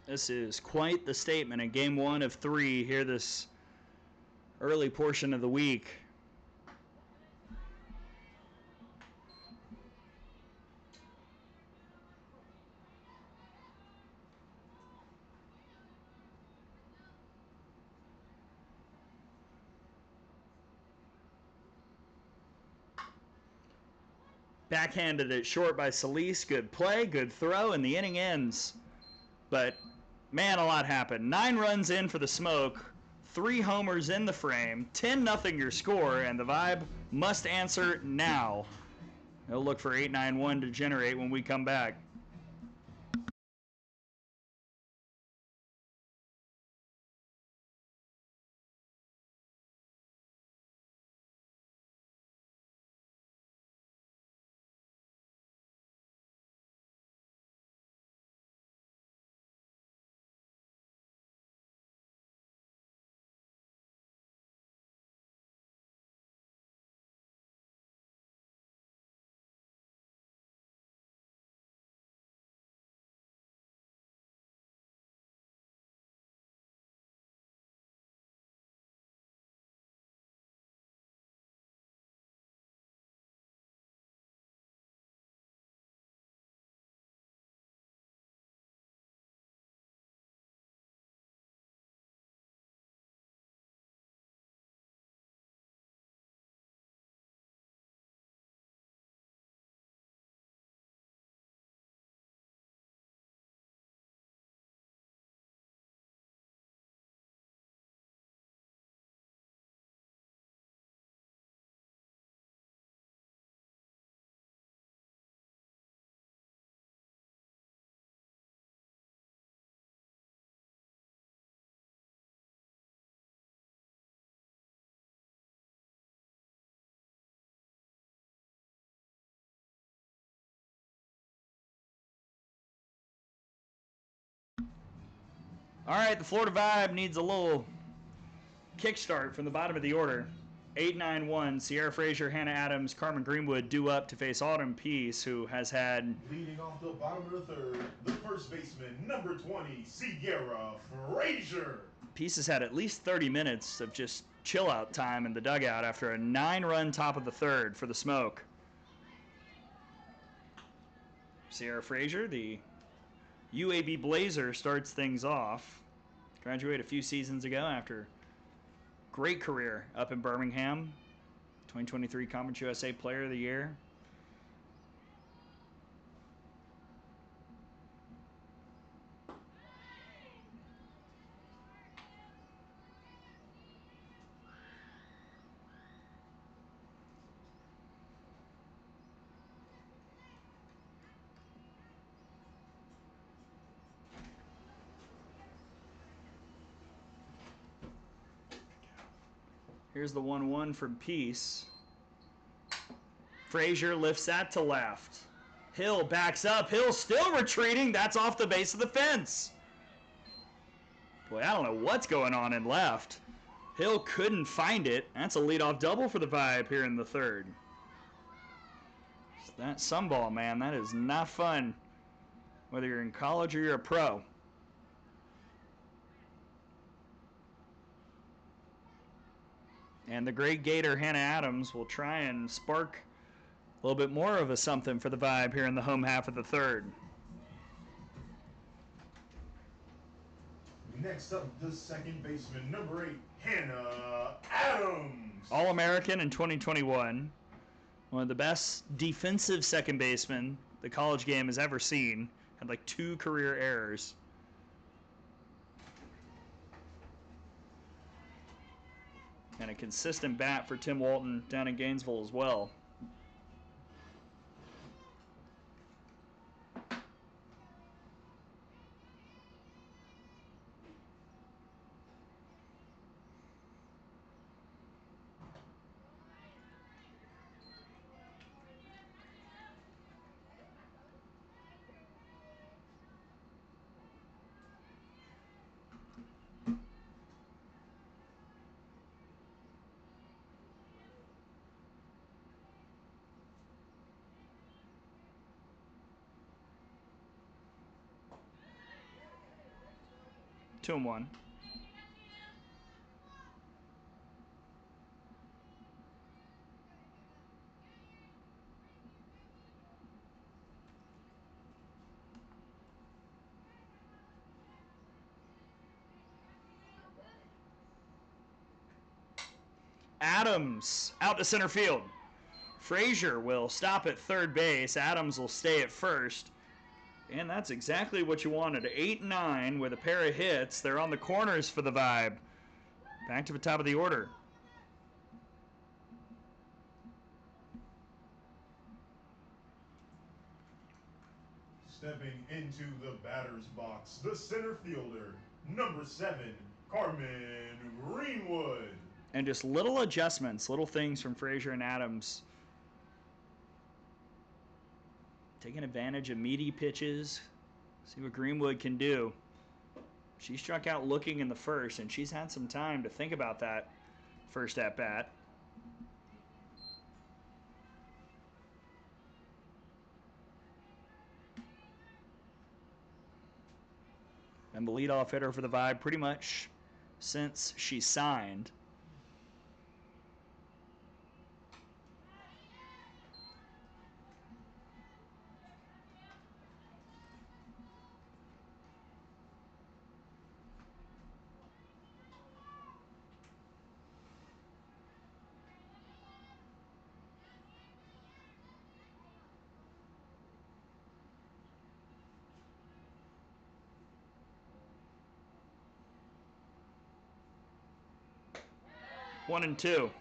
This is quite the statement in game 1 of 3 here this early portion of the week. Backhanded it short by Solis. Good play, good throw, and the inning ends. But, man, a lot happened. 9 runs in for the Smoke, 3 homers in the frame, 10-0 your score, and the Vibe must answer now. They'll look for 8-9-1 to generate when we come back. All right, the Florida Vibe needs a little kickstart from the bottom of the order. 8-9-1, Sierra Frazier, Hannah Adams, Carmen Greenwood due up to face Autumn Peace, who has had... Leading off the bottom of the third, the first baseman, number 20, Sierra Frazier. Peace has had at least 30 minutes of just chill-out time in the dugout after a 9-run top of the third for the Smoke. Sierra Frazier, the UAB Blazer, starts things off. Graduated a few seasons ago after great career up in Birmingham. 2023 Conference USA Player of the Year. Here's the 1-1 from Peace. Frazier lifts that to left. Hill backs up. Hill still retreating. That's off the base of the fence. Boy, I don't know what's going on in left. Hill couldn't find it. That's a leadoff double for the Vibe here in the third. That sunball, man, that is not fun, whether you're in college or you're a pro. And the great Gator, Hannah Adams, will try and spark a little bit more of a something for the Vibe here in the home half of the third. Next up, the second baseman, number 8, Hannah Adams. All-American in 2021. One of the best defensive second basemen the college game has ever seen. Had like 2 career errors. And a consistent bat for Tim Walton down in Gainesville as well. Two and one. Adams out to center field. Frazier will stop at third base. Adams will stay at first. And that's exactly what you wanted. 8-9 with a pair of hits. They're on the corners for the Vibe. Back to the top of the order. Stepping into the batter's box, the center fielder, number 7, Carmen Greenwood. And just little adjustments, little things from Frazier and Adams. Taking advantage of meaty pitches. See what Greenwood can do. She struck out looking in the first, and she's had some time to think about that first at-bat. And the leadoff hitter for the Vibe pretty much since she signed. One and two.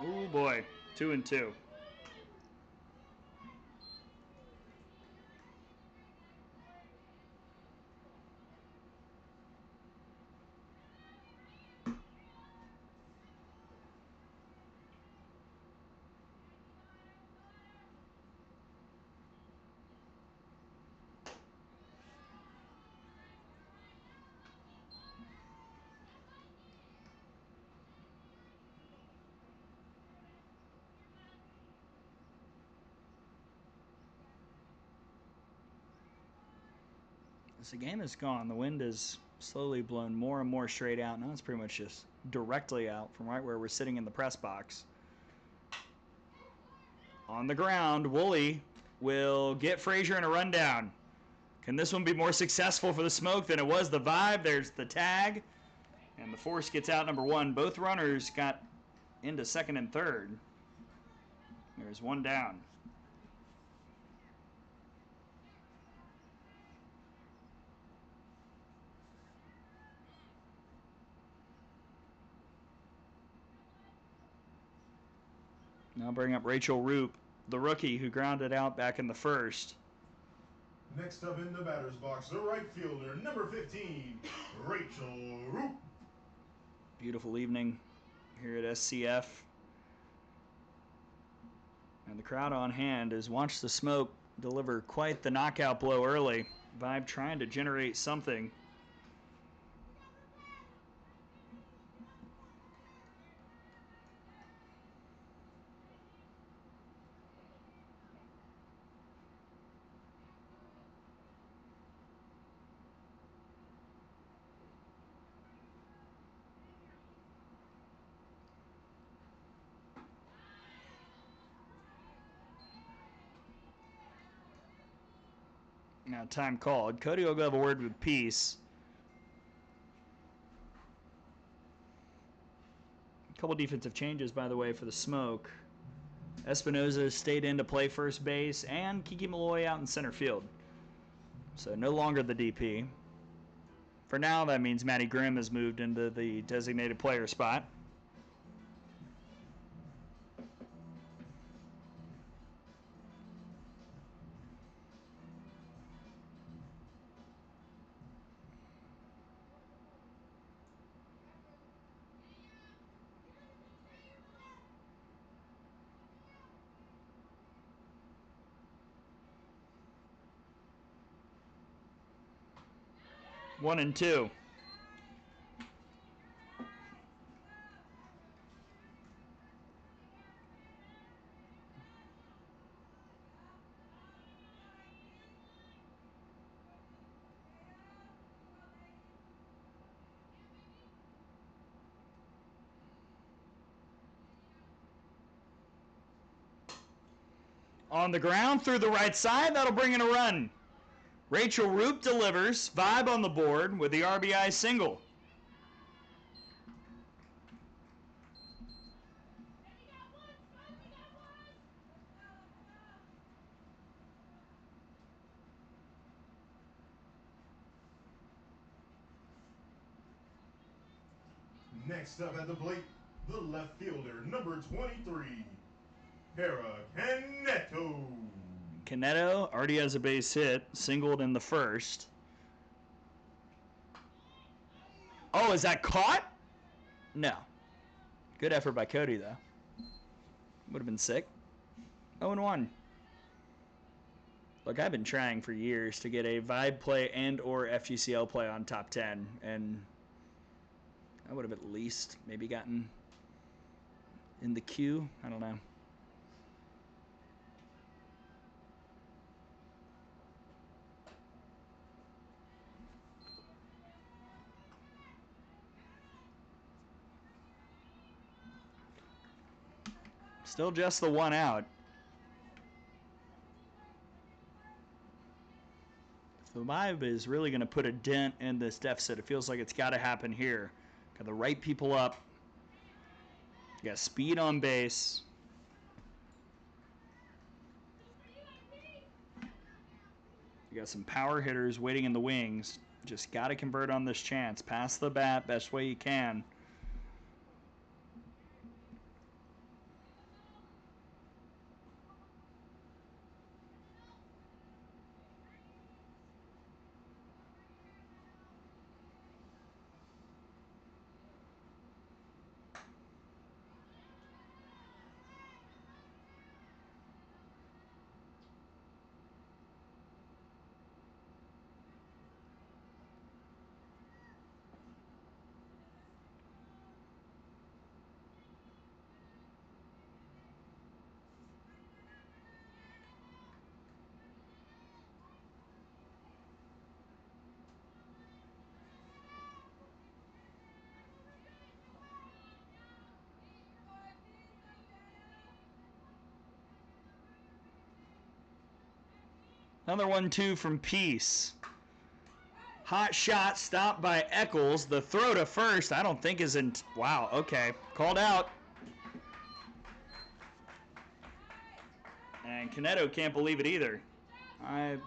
Oh boy, 2 and 2. As the game has gone, the wind has slowly blown more and more straight out. Now it's pretty much just directly out from right where we're sitting in the press box. On the ground, Woolley will get Frazier in a rundown. Can this one be more successful for the Smoke than it was the Vibe? There's the tag, and the force gets out number one. Both runners got into second and third. There's one down. Now bring up Rachel Roop, the rookie who grounded out back in the first. Next up in the batter's box, the right fielder, number 15, Rachel Roop. Beautiful evening here at SCF. And the crowd on hand has watched the Smoke deliver quite the knockout blow early. Vibe trying to generate something. Now time called. Cody will go have a word with Peace. A couple defensive changes, by the way, for the Smoke. Espinoza stayed in to play first base, and Kiki Malloy out in center field. So no longer the DP. For now, that means Matty Grimm has moved into the designated player spot. One and two. On the ground through the right side, that'll bring in a run. Rachel Roop delivers. Vibe on the board with the RBI single. Next up at the plate, the left fielder, number 23, Hera Caneto. Caneto already has a base hit, singled in the first. Oh, is that caught? No. Good effort by Cody, though. Would have been sick. 0-1. Look, I've been trying for years to get a Vibe play and or FGCL play on top 10, and I would have at least maybe gotten in the queue. I don't know. Still just the one out. The Vibe is really going to put a dent in this deficit. It feels like it's got to happen here. Got the right people up. You got speed on base. You got some power hitters waiting in the wings. Just got to convert on this chance. Pass the bat best way you can. Another 1-2 from Peace. Hot shot stopped by Eccles. The throw to first, I don't think is in. Wow, okay. Called out. And Canedo can't believe it either. I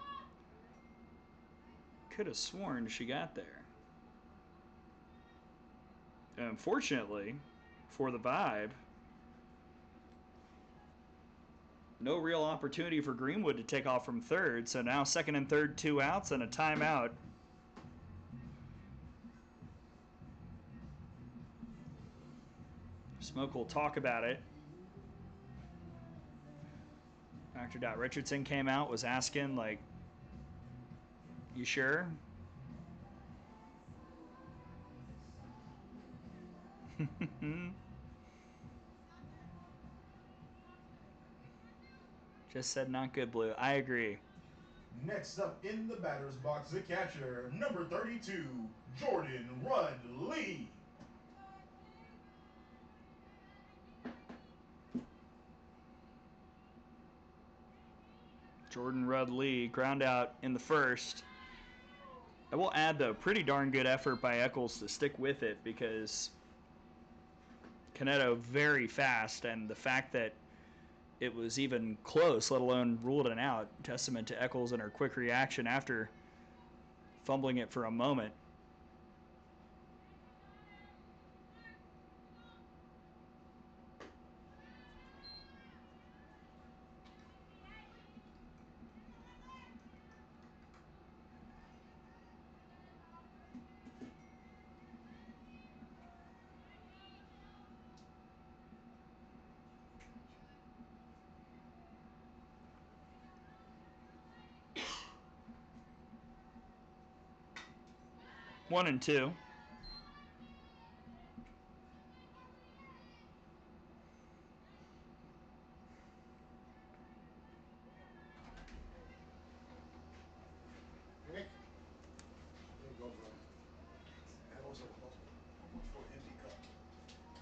could have sworn she got there. Unfortunately, for the Vibe, no real opportunity for Greenwood to take off from third. So now second and third, 2 outs and a timeout. Smoke will talk about it. Dr. Richardson came out, was asking, like, you sure? Just said not good, Blue. I agree. Next up in the batter's box, the catcher, number 32, Jordan Rudd Lee. Jordan Rudd Lee, ground out in the first. I will add, though, pretty darn good effort by Eccles to stick with it because Canedo very fast, and the fact that it was even close, let alone ruled it out, testament to Eccles and her quick reaction after fumbling it for a moment. One and two. Nick, there you go, bro. That was almost for an empty cup.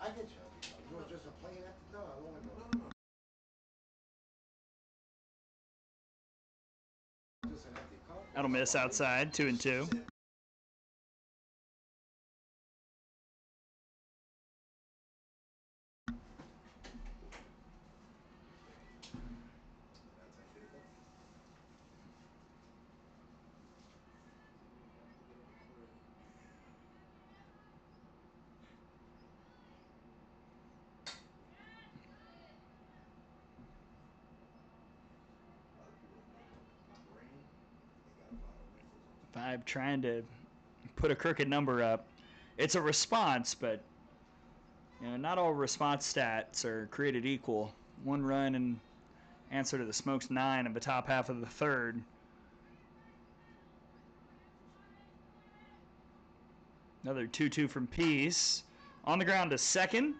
I get you. You were just a plain empty. No, I want to go. Just an empty cup. That'll miss outside, 2 and 2. Vibe trying to put a crooked number up. It's a response, but not all response stats are created equal. 1 run in answer to the Smokes' 9 in the top half of the third. Another 2-2 from Peace. On the ground to second.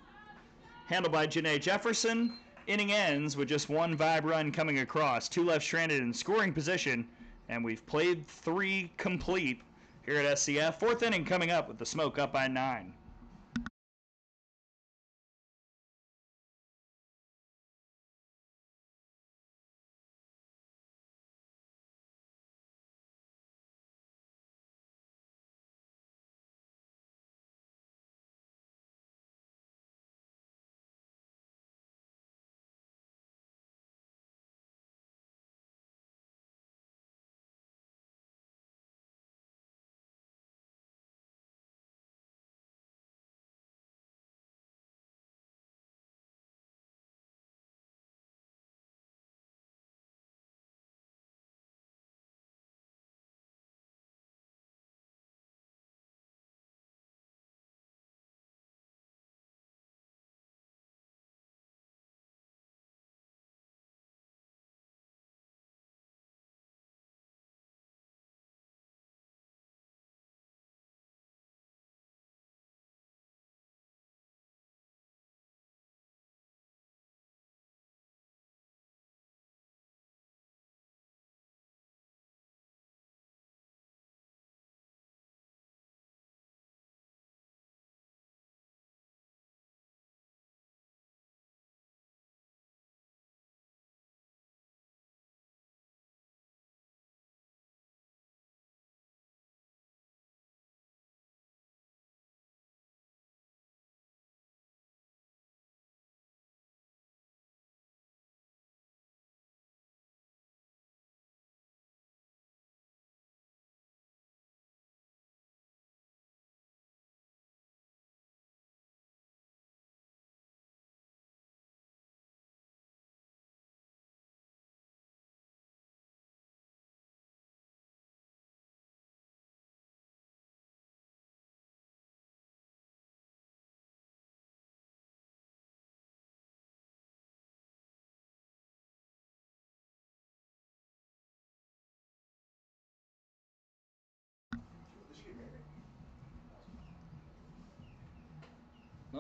Handled by Janae Jefferson. Inning ends with just 1 Vibe run coming across. 2 left stranded in scoring position. And we've played 3 complete here at SCF. 4th inning coming up with the Smoke up by 9.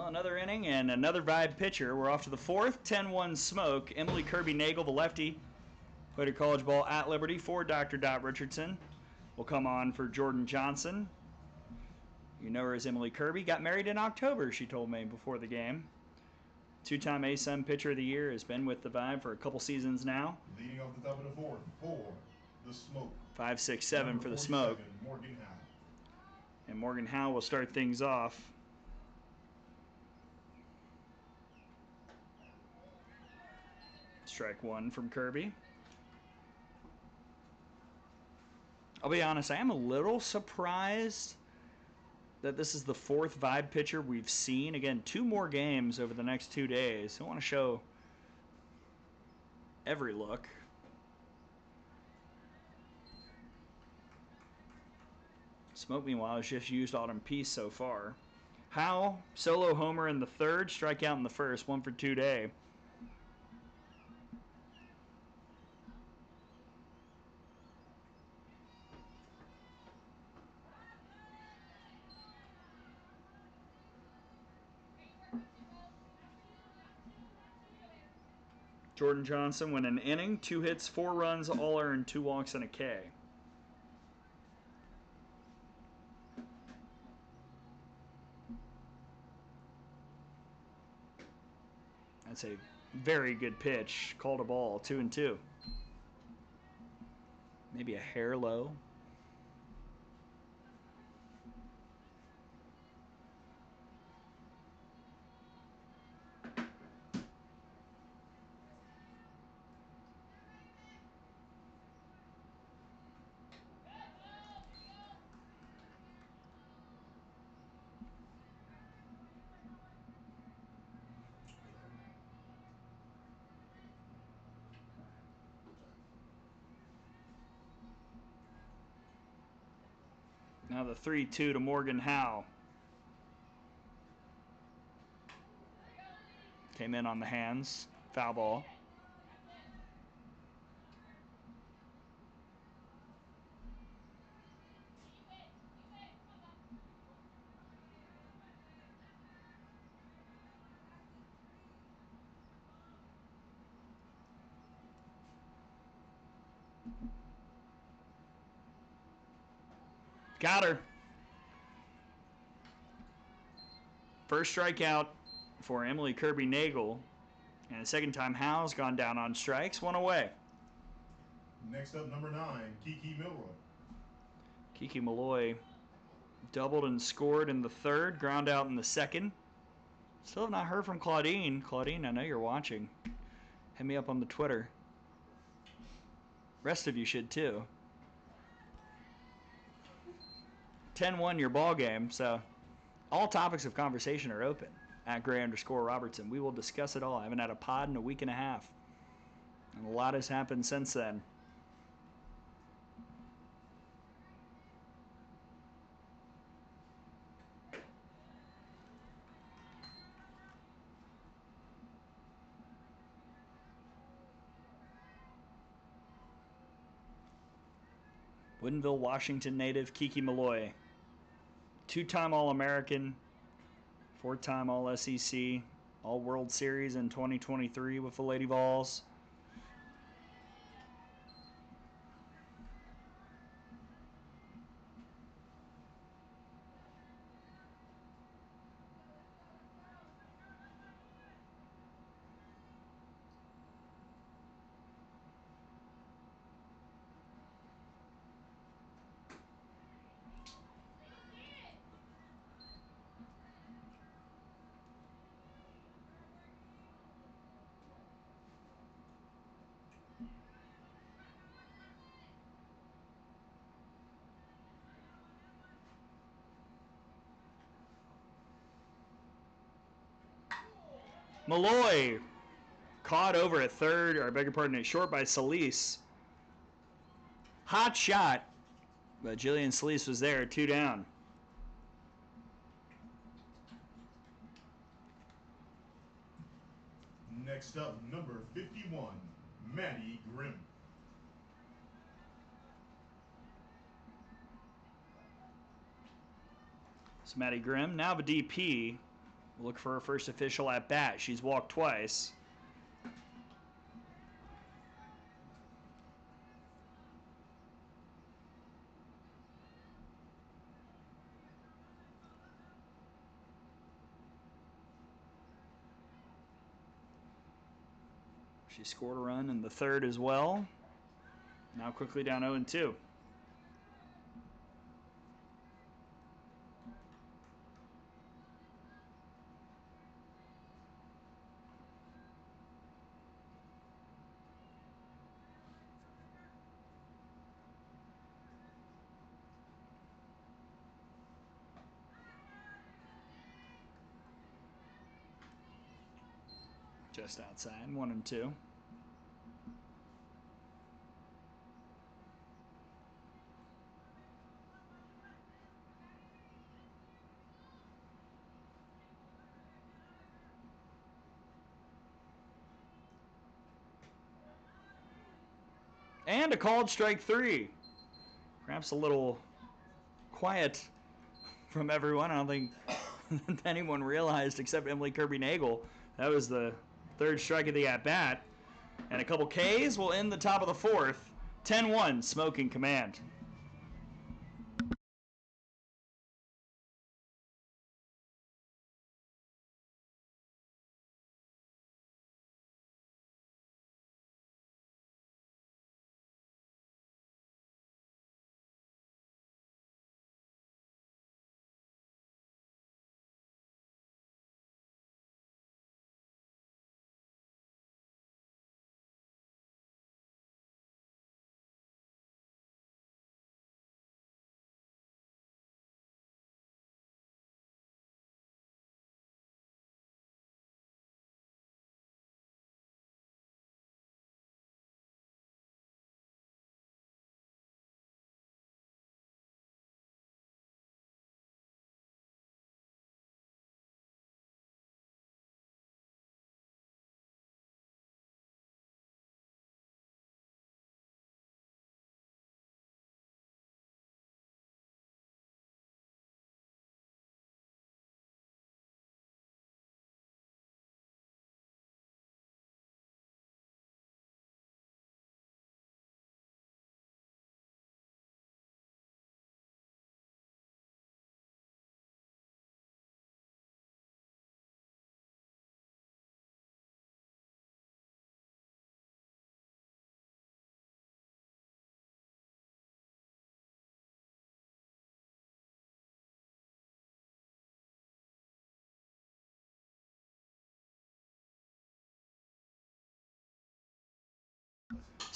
Well, another inning and another Vibe pitcher. We're off to the fourth. 10-1 smoke. Emily Kirby Nagel, the lefty, played her college ball at Liberty for Dr. Dot Richardson. Will come on for Jordan Johnson. You know her as Emily Kirby. Got married in October, she told me before the game. Two-time ASUN Pitcher of the Year. Has been with the Vibe for a couple seasons now. Leading off the top of the fourth for the Smoke. 5, 6, 7 Number for the Smoke. 47, Morgan Howe. And Morgan Howe will start things off. Strike one from Kirby. I'll be honest, I am a little surprised that this is the fourth Vibe pitcher we've seen. Again, 2 more games over the next 2 days. I want to show every look. Smoke, meanwhile, has just used Autumn Peace so far. Howe, solo homer in the third, strikeout in the first, 1 for 2 day. Jordan Johnson went an inning, 2 hits, 4 runs, all earned, 2 walks, and a K. That's a very good pitch. Called a ball, 2-2. Maybe a hair low. Now the 3-2 to Morgan Howe. Came in on the hands. Foul ball. Got her. First strikeout for Emily Kirby Nagel. And the second time Howe's gone down on strikes, 1 away. Next up, number 9, Kiki Milroy. Kiki Malloy doubled and scored in the third, ground out in the second. Still have not heard from Claudine. Claudine, I know you're watching. Hit me up on the Twitter. Rest of you should too. 10-1 your ball game, so all topics of conversation are open at Gray_Robertson. We will discuss it all. I haven't had a pod in a week and a half, and a lot has happened since then. Woodinville, Washington native Kiki Malloy. 2-time All-American, 4-time All-SEC, All-World Series in 2023 with the Lady Vols. Malloy caught over at third, or I beg your pardon, at short by Solis. Hot shot, but Jillian Solis was there, 2 down. Next up, number 51, Maddie Grimm. So Maddie Grimm, now the DP. We'll look for her first official at bat. She's walked twice. She scored a run in the third as well. Now quickly down 0-2. Just outside, 1-2. And a called strike 3. Perhaps a little quiet from everyone. I don't think anyone realized except Emily Kirby Nagel. That was the third strike of the at-bat. And a couple Ks will end the top of the fourth. 10-1, Smoke in command.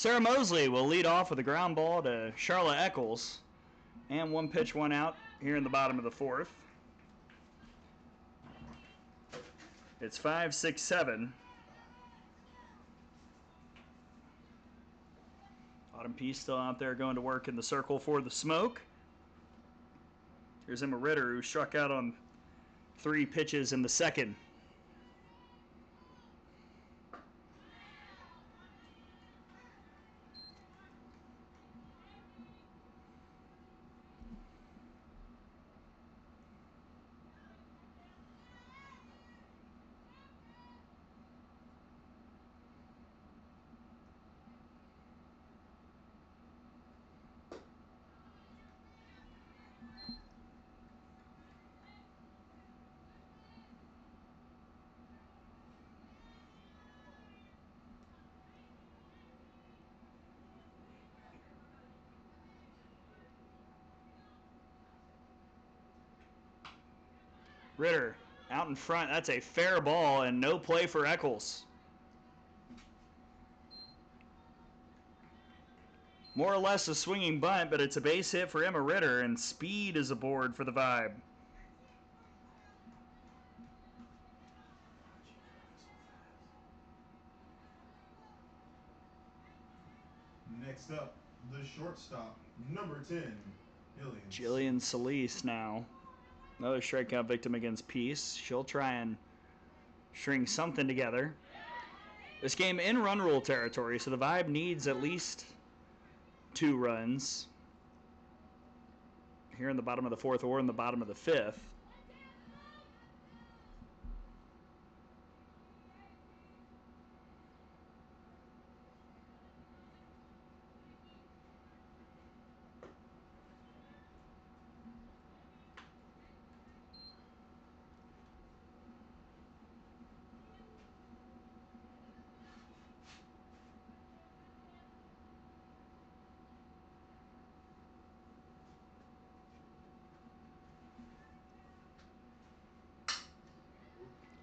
Sarah Mosley will lead off with a ground ball to Charlotte Eccles. And 1 pitch, 1 out here in the bottom of the fourth. It's 5, 6, 7. Autumn Peace still out there going to work in the circle for the Smoke. Here's Emma Ritter, who struck out on 3 pitches in the second. Ritter out in front. That's a fair ball and no play for Eccles. More or less a swinging bunt, but it's a base hit for Emma Ritter, and speed is aboard for the Vibe. Next up, the shortstop, number 10, Jillian Solis now. Another strikeout victim against Peace. She'll try and string something together. This game in run rule territory, so the Vibe needs at least 2 runs here in the bottom of the fourth or in the bottom of the fifth.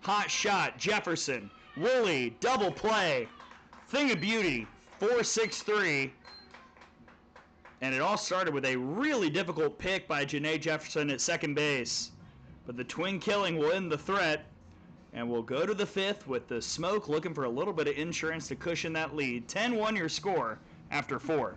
Hot shot, Jefferson. Woolley, double play. Thing of beauty, 4-6-3. And it all started with a really difficult pick by Janae Jefferson at second base. But the twin killing will end the threat. And we'll go to the fifth with the Smoke looking for a little bit of insurance to cushion that lead. 10-1 your score after 4.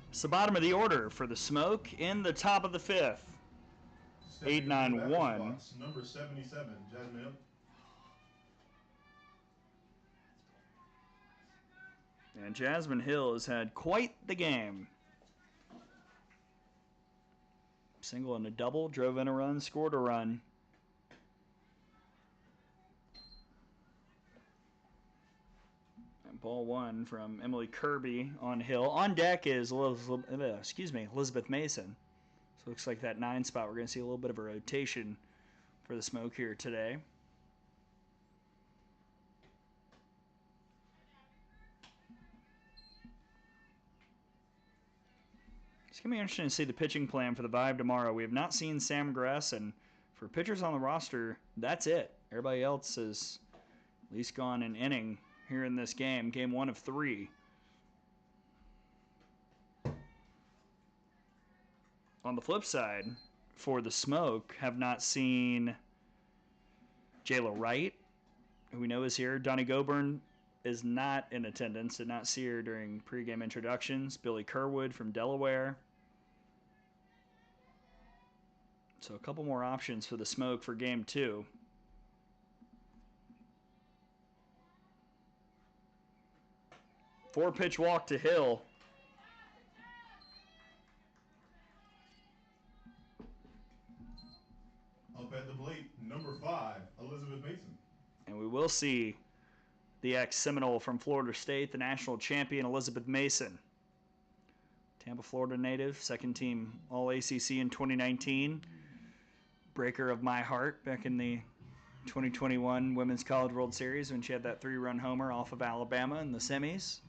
It's the bottom of the order for the Smoke in the top of the fifth. 8-9-1. Number 77, Jasmine Hill. And Jasmine Hill has had quite the game. Single and a double, drove in a run, scored a run. And ball one from Emily Kirby on Hill. On deck is Elizabeth Mason. So it looks like that 9 spot, we're going to see a little bit of a rotation for the Smoke here today. It's going to be interesting to see the pitching plan for the Vibe tomorrow. We have not seen Sam Gress, and for pitchers on the roster, that's it. Everybody else has at least gone an inning here in this game. Game 1 of 3. On the flip side, for the Smoke, have not seen Jayla Wright, who we know is here. Donnie Goburn is not in attendance. Did not see her during pregame introductions. Billy Kerwood from Delaware. So a couple more options for the Smoke for game 2. Four-pitch walk to Hill. Up at the plate, number 5, Elizabeth Mason. And we will see the ex-Seminole from Florida State, the national champion, Elizabeth Mason. Tampa, Florida native, second team All-ACC in 2019. Breaker of my heart back in the 2021 Women's College World Series when she had that 3-run homer off of Alabama in the semis.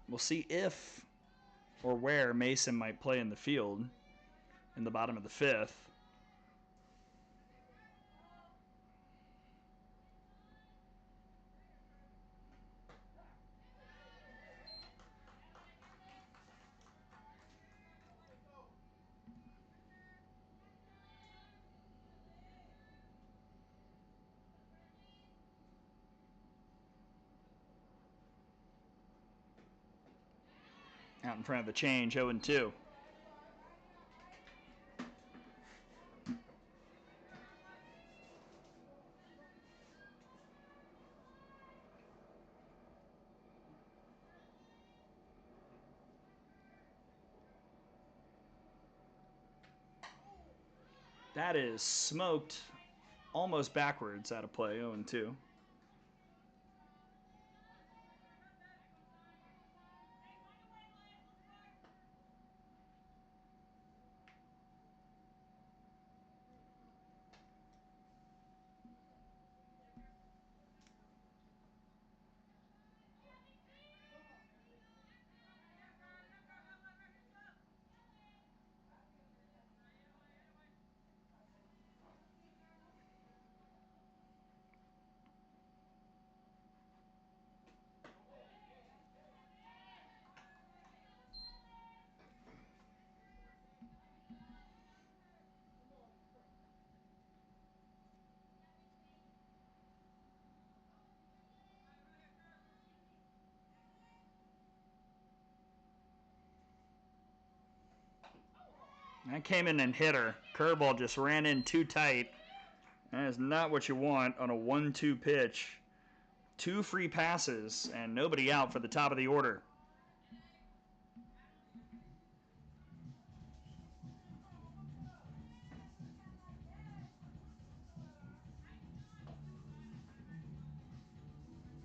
We'll see if or where Mason might play in the field in the bottom of the 5th. Out in front of the change, 0-2. That is smoked almost backwards out of play, 0-2. That came in and hit her. Curveball just ran in too tight. That is not what you want on a 1-2 pitch. 2 free passes and nobody out for the top of the order.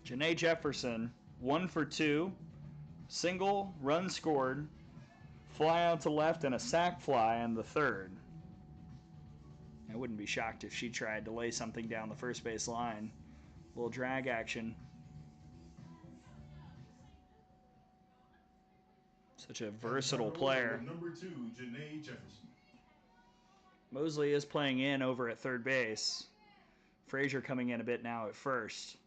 Janae Jefferson, 1 for 2. Single, run scored, fly out to left, and a sac fly on the third. I wouldn't be shocked if she tried to lay something down the first base line. A little drag action. Such a versatile player. Number 2, Janae Jefferson. Mosley is playing in over at third base. Frazier coming in a bit now at first.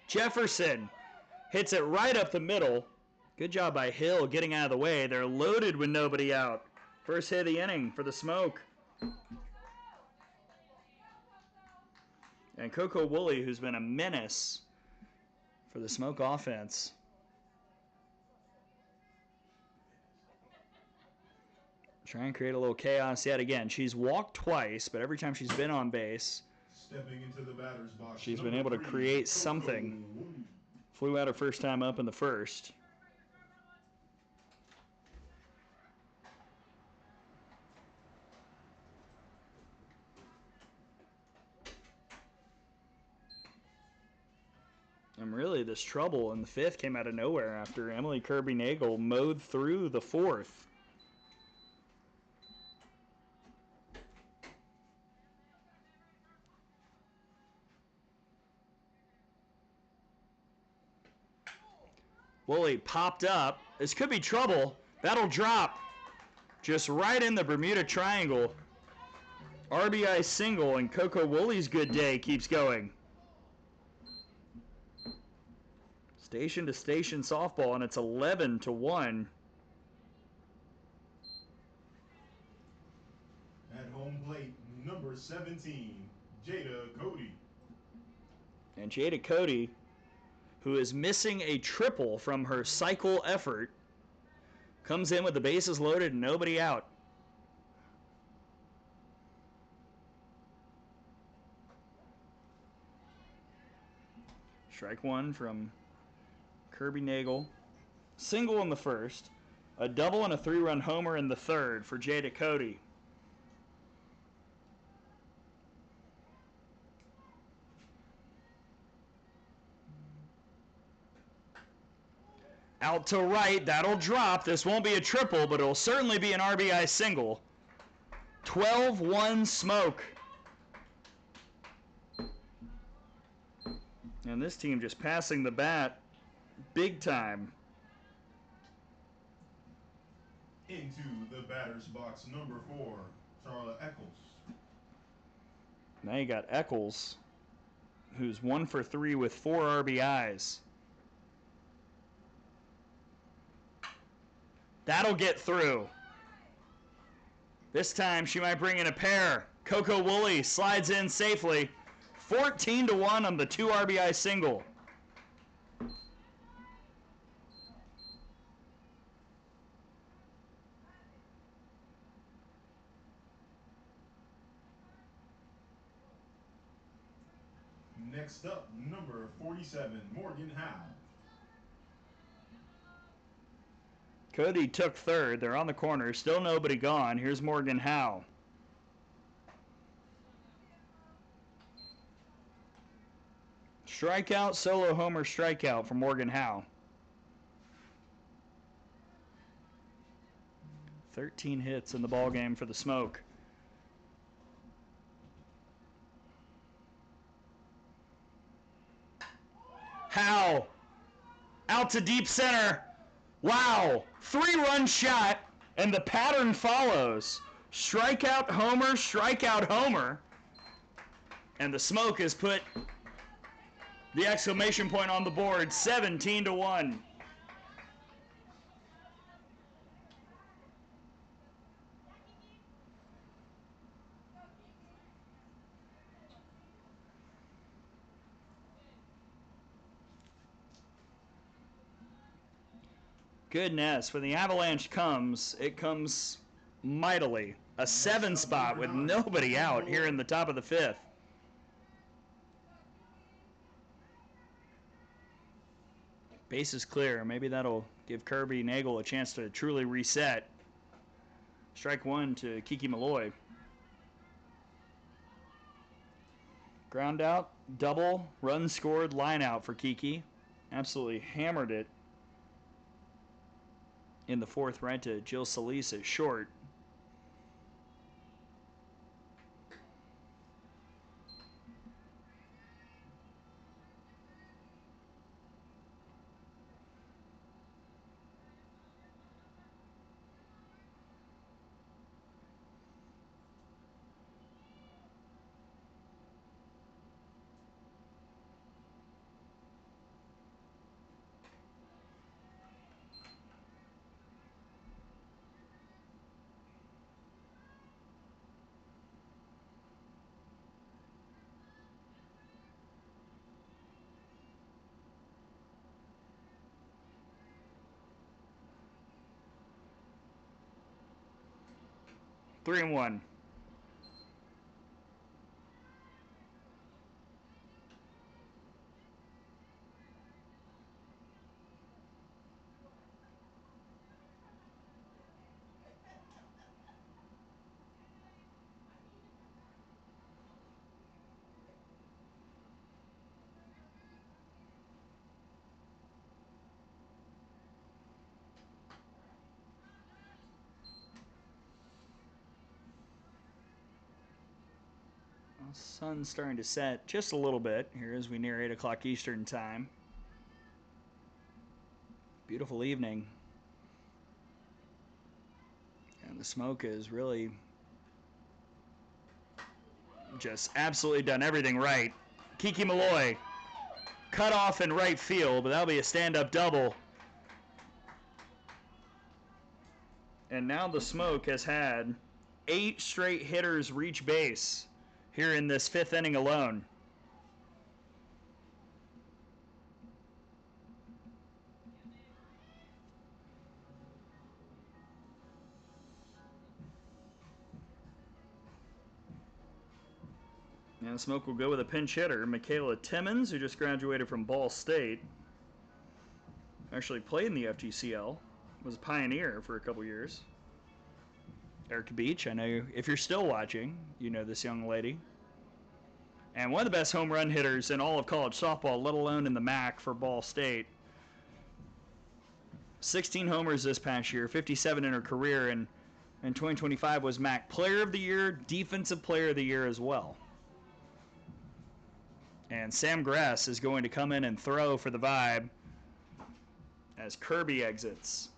Jefferson hits it right up the middle. Good job by Hill getting out of the way. They're loaded with nobody out. First hit of the inning for the Smoke. And Coco Woolley, who's been a menace for the Smoke offense. Try and create a little chaos yet again. She's walked twice, but every time she's been on base, Stepping into the batter's box, she's been able to create something. Flew out her first time up in the first. And really, this trouble in the fifth came out of nowhere after Emily Kirby-Nagel mowed through the fourth. Woolley popped up. This could be trouble. That'll drop. Just right in the Bermuda Triangle. RBI single, and Coco Woolley's good day keeps going. Station to station softball, and it's 11-1. At home plate, number 17, Jada Cody. And Jada Cody, who is missing a triple from her cycle effort, comes in with the bases loaded and nobody out. Strike one from Kirby-Nagel. Single in the first. A double and a 3-run homer in the third for Jada Cody. Out to right, that'll drop. This won't be a triple, but it'll certainly be an RBI single. 12-1 Smoke. And this team just passing the bat big time. Into the batter's box, number 4, Charlotte Eccles. Now you got Eccles, who's 1 for 3 with 4 RBIs. That'll get through. This time she might bring in a pair. Coco Woolley slides in safely. 14-1 on the 2 RBI single. Next up, number 47, Morgan Howe. Cody took third. They're on the corner. Still nobody gone. Here's Morgan Howe. Strikeout, solo homer strikeout for Morgan Howe. 13 hits in the ballgame for the Smoke. Howe out to deep center. Wow, 3-run shot, and the pattern follows. Strikeout, homer, and the Smoke has put the exclamation point on the board, 17-1. Goodness, when the avalanche comes, it comes mightily. A 7 spot with nobody out here in the top of the 5th. Base is clear. Maybe that'll give Kirby Nagel a chance to truly reset. Strike 1 to Kiki Malloy. Ground out, double, run scored, line out for Kiki. Absolutely hammered it in the 4th right to Jill Solis at short. Three and one. Sun's starting to set just a little bit here as we near 8 o'clock Eastern time. Beautiful evening. And the Smoke has really just absolutely done everything right. Kiki Malloy cut off in right field, but that'll be a stand-up double. And now the Smoke has had 8 straight hitters reach base here in this 5th inning alone. And the Smoke will go with a pinch hitter, Michaela Timmons, who just graduated from Ball State. Actually played in the FGCL, was a Pioneer for a couple years. Erica Beach, I know if you're still watching, you know this young lady. And one of the best home run hitters in all of college softball, let alone in the MAC for Ball State. 16 homers this past year, 57 in her career, and in 2025 was MAC Player of the Year, Defensive Player of the Year as well. And Sam Grass is going to come in and throw for the Vibe as Kirby exits.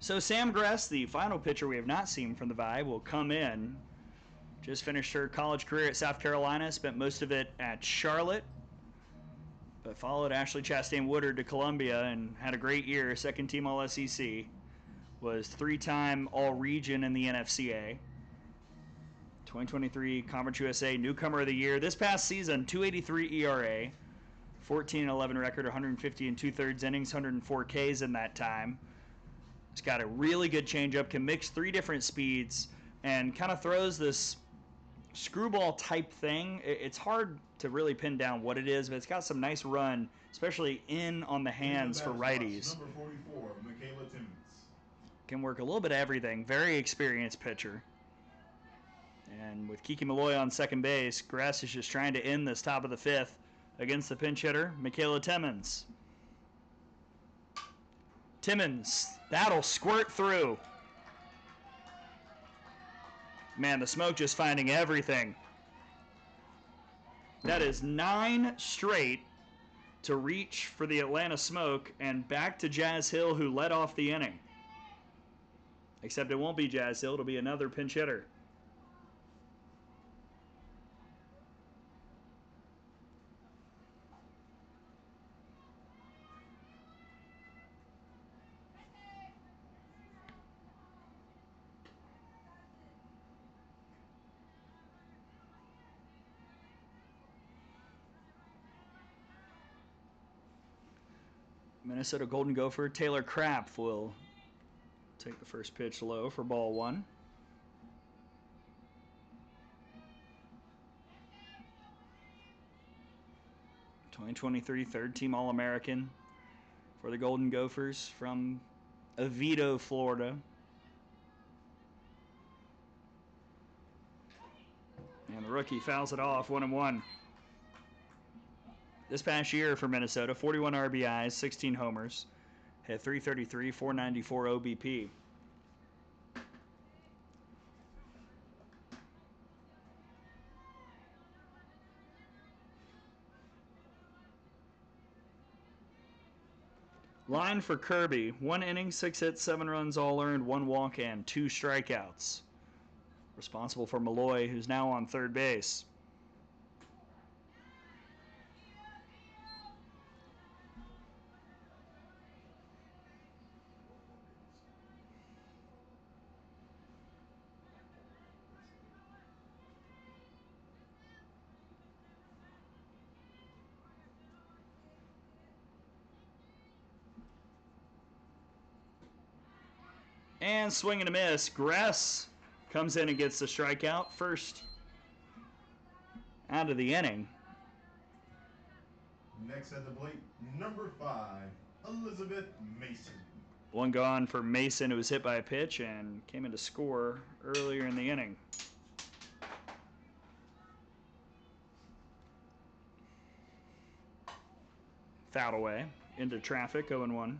So Sam Gress, the final pitcher we have not seen from the Vibe, will come in. Just finished her college career at South Carolina, spent most of it at Charlotte, but followed Ashley Chastain Woodard to Columbia and had a great year, second team All-SEC, was three-time All-Region in the NFCA, 2023 Conference USA Newcomer of the Year. This past season, 2.83 ERA, 14-11 record, 150 and 2/3 innings, 104 Ks in that time. It's got a really good changeup, can mix three different speeds, and kind of throws this screwball type thing. It's hard to really pin down what it is, but it's got some nice run, especially in on the hands for righties. Number 44, Michaela Timmons. Can work a little bit of everything. Very experienced pitcher. And with Kiki Malloy on second base, Gress is just trying to end this top of the fifth against the pinch hitter, Michaela Timmons. Timmons, that'll squirt through. Man, the Smoke just finding everything. That is 9 straight to reach for the Atlanta Smoke, and back to Jazz Hill, who led off the inning. Except it won't be Jazz Hill, it'll be another pinch hitter. Minnesota Golden Gopher Taylor Krapp will take the first pitch low for ball one. '23 third team All-American for the Golden Gophers from Oviedo, Florida. And the rookie fouls it off, 1-1. This past year for Minnesota, 41 RBIs, 16 homers, had 333, 494 OBP. Line for Kirby, 1 inning, 6 hits, 7 runs, all earned, 1 walk, and 2 strikeouts. Responsible for Malloy, who's now on third base. And swing and a miss. Gress comes in and gets the strikeout. First out of the inning. Next at the plate, number 5, Elizabeth Mason. One gone for Mason, who was hit by a pitch and came in to score earlier in the inning. Fouled away into traffic, 0-1.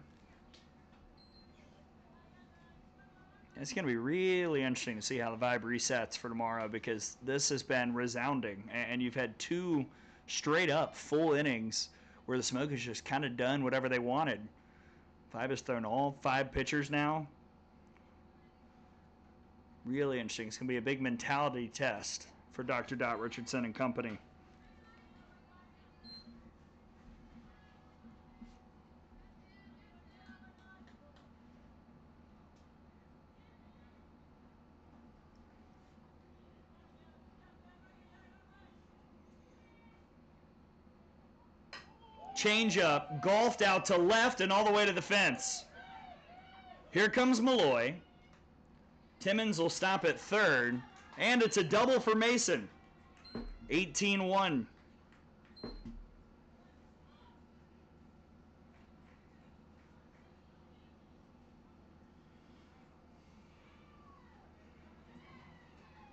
It's going to be really interesting to see how the Vibe resets for tomorrow, because this has been resounding, and you've had 2 straight up full innings where the Smoke has just kind of done whatever they wanted. Vibe has thrown all 5 pitchers now. Really interesting. It's going to be a big mentality test for Dr. Dot Richardson and company. Change up, golfed out to left and all the way to the fence. Here comes Malloy. Timmons will stop at third, and it's a double for Mason. 18-1.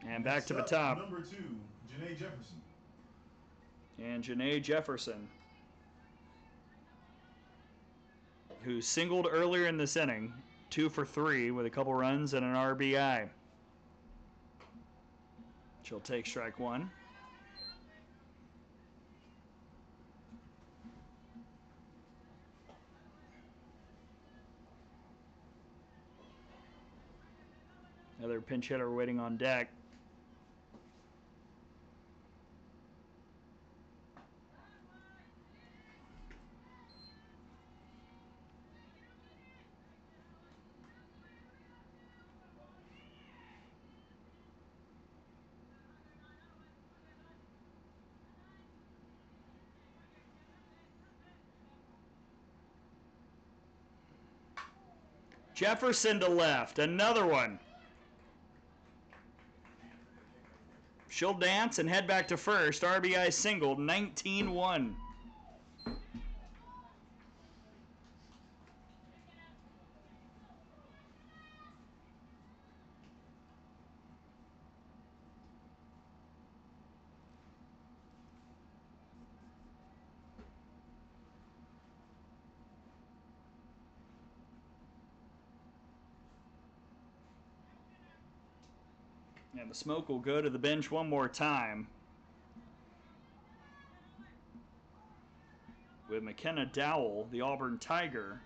And back to the top. Number 2, Janae Jefferson. And Janae Jefferson, who singled earlier in this inning, 2 for 3 with a couple runs and an RBI. She'll take strike 1. Another pinch hitter waiting on deck. Jefferson to left. Another one. She'll dance and head back to first. RBI single, 19-1. And the Smoke will go to the bench one more time, with McKenna Dowell, the Auburn Tiger.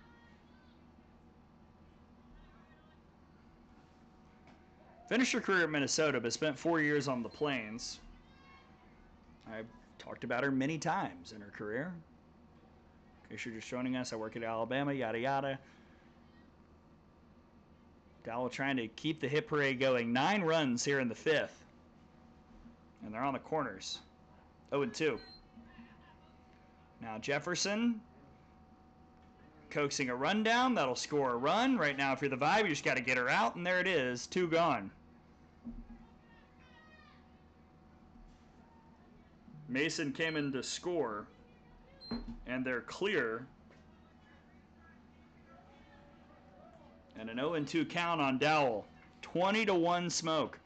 Finished her career at Minnesota, but spent 4 years on the Plains. I've talked about her many times in her career. In case you're just joining us, I work at Alabama, yada yada. Dowell trying to keep the hit parade going. 9 runs here in the 5th. And they're on the corners. 0-2. Now Jefferson coaxing a run down. That'll score a run. Right now, if you're the Vibe, you just got to get her out. And there it is. 2 gone. Mason came in to score. And they're clear. And an 0-2 count on Dowell. 20-1 Smoke.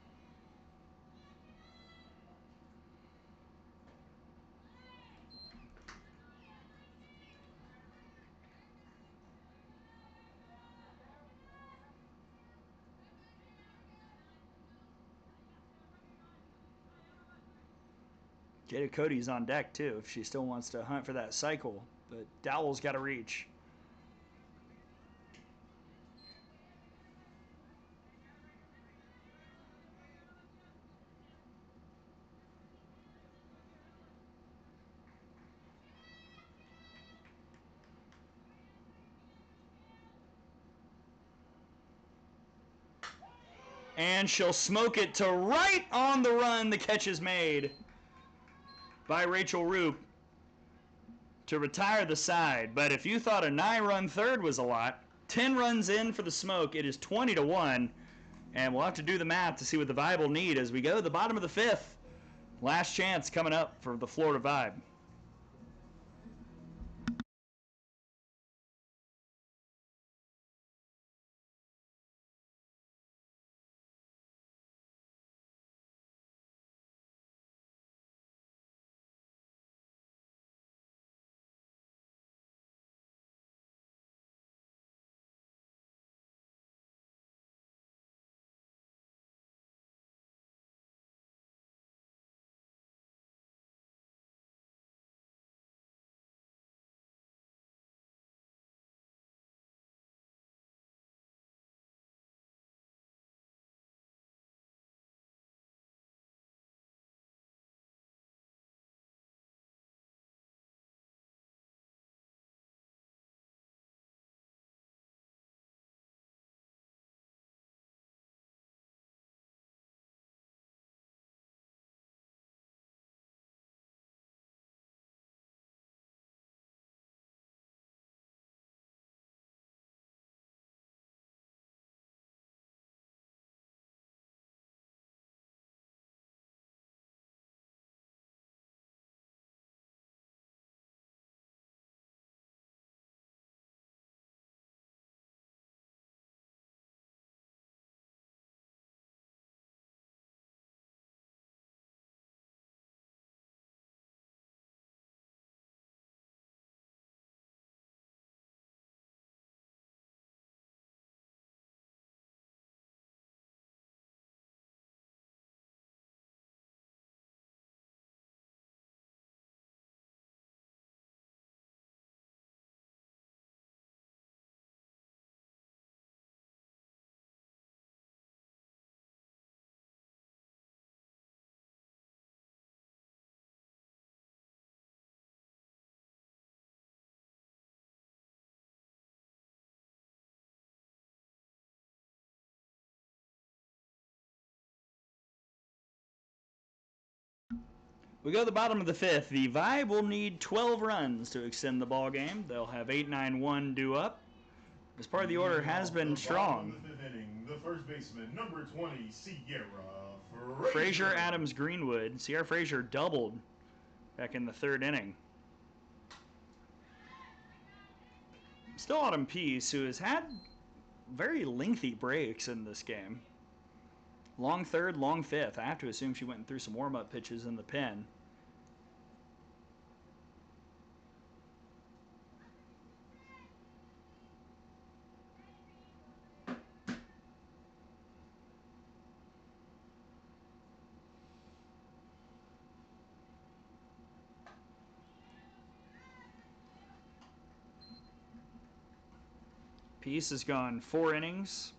Jada Cody's on deck too if she still wants to hunt for that cycle. But Dowell's got to reach. And she'll smoke it to right on the run. The catch is made by Rachel Roop to retire the side. But if you thought a 9-run third was a lot, 10 runs in for the Smoke. It is 20-1. And we'll have to do the math to see what the Vibe will need as we go to the bottom of the 5th. Last chance coming up for the Florida Vibe. We go to the bottom of the fifth. The Vibe will need 12 runs to extend the ball game. They'll have 8-9-1 due up. This part of the order has been strong. The fifth inning, the first baseman, number 20, Sierra Frazier, Adams, Greenwood. Sierra Frazier doubled back in the third inning. Still Autumn Peace, who has had very lengthy breaks in this game. Long third, long fifth. I have to assume she went through some warm-up pitches in the pen. Peace has gone 4 innings,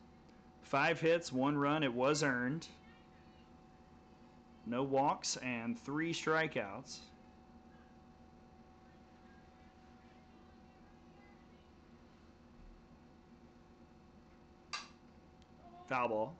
5 hits, 1 run. It was earned. No walks and 3 strikeouts. Foul ball.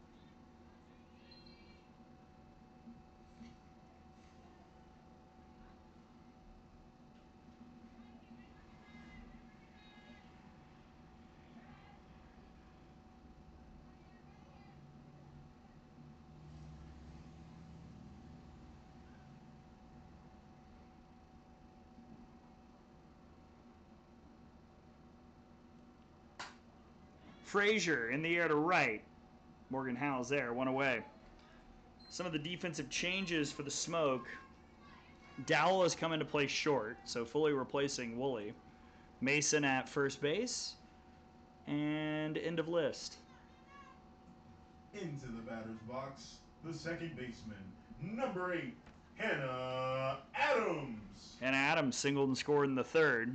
Frazier in the air to right. Morgan Howell's there, 1 away. Some of the defensive changes for the Smoke. Dowell has come into play short, so fully replacing Woolley. Mason at first base. And end of list. Into the batter's box, the second baseman, number 8, Hannah Adams. Hannah Adams singled and scored in the third.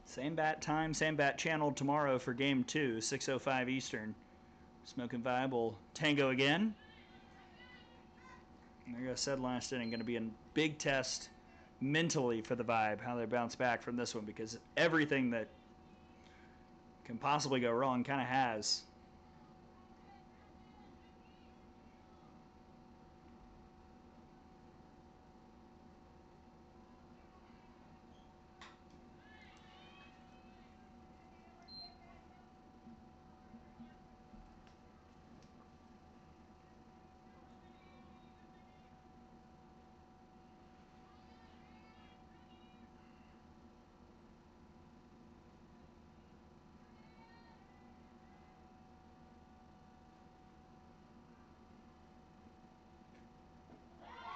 Same bat time, same bat channel tomorrow for game 2, 6:05 Eastern. Smoke and Vibe will tango again. Like I said last inning, going to be a big test mentally for the Vibe, how they bounce back from this one, because everything that can possibly go wrong kind of has.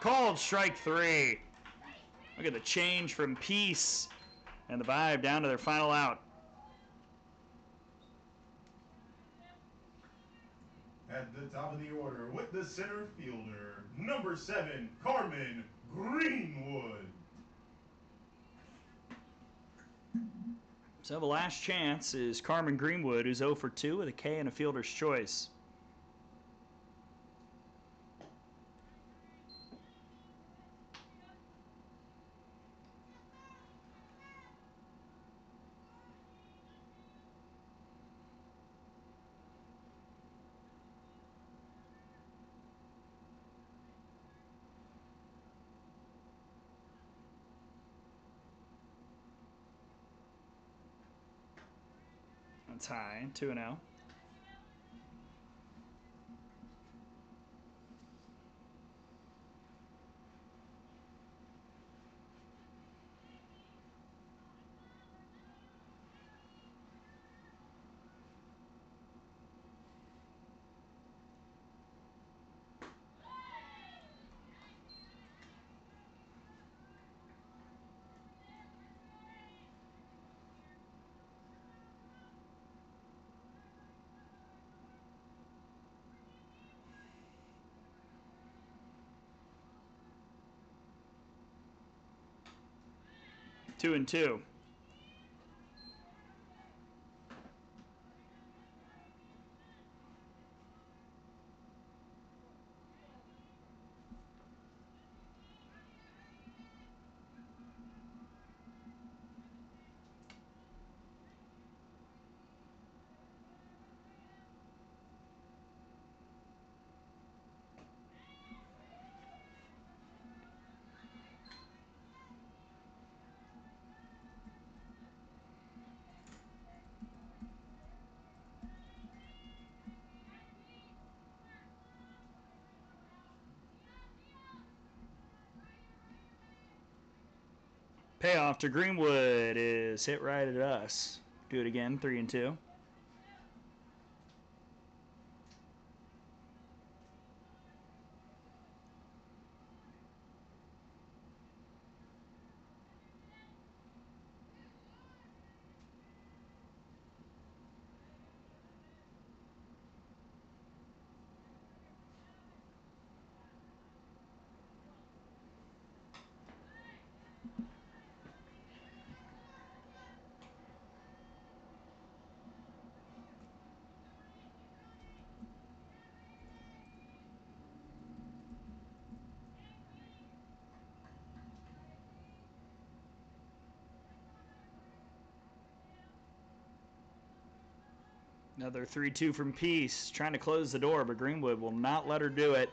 Called strike 3. Look at the change from Peace and the Vibe down to their final out. At the top of the order with the center fielder, number 7, Carmen Greenwood. So the last chance is Carmen Greenwood, who's 0 for 2 with a K and a fielder's choice. That's high, 2-0. Two and two. Payoff to Greenwood is hit right at us. Do it again, 3-2. Another 3-2 from Peace, trying to close the door, but Greenwood will not let her do it.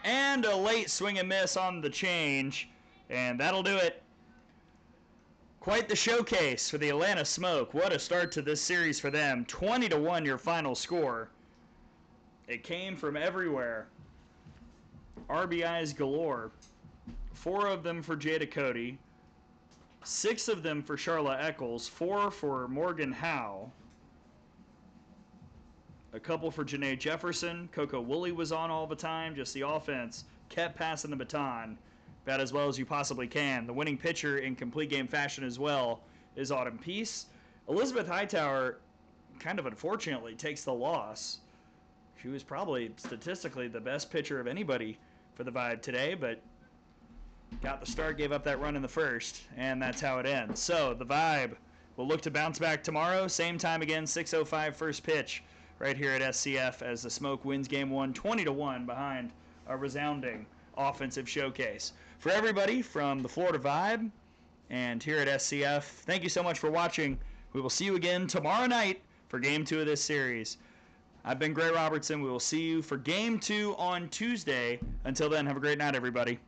And a late swing and miss on the change, and that'll do it. Quite the showcase for the Atlanta Smoke. What a start to this series for them. 20-1 your final score. It came from everywhere. RBIs galore. 4 of them for Jada Cody. 6 of them for Charla Eccles. 4 for Morgan Howe. A couple for Janae Jefferson. Coco Woolley was on all the time. Just the offense kept passing the baton about as well as you possibly can. The winning pitcher in complete game fashion as well is Autumn Peace. Elizabeth Hightower, kind of unfortunately, takes the loss. She was probably statistically the best pitcher of anybody for the Vibe today, but got the start, gave up that run in the first, and that's how it ends. So the Vibe will look to bounce back tomorrow. Same time again, 6:05 first pitch right here at SCF as the Smoke wins game 1 20-1 behind a resounding offensive showcase. For everybody from the Florida Vibe and here at SCF, thank you so much for watching. We will see you again tomorrow night for game 2 of this series. I've been Gray Robertson. We will see you for game 2 on Tuesday. Until then, have a great night, everybody.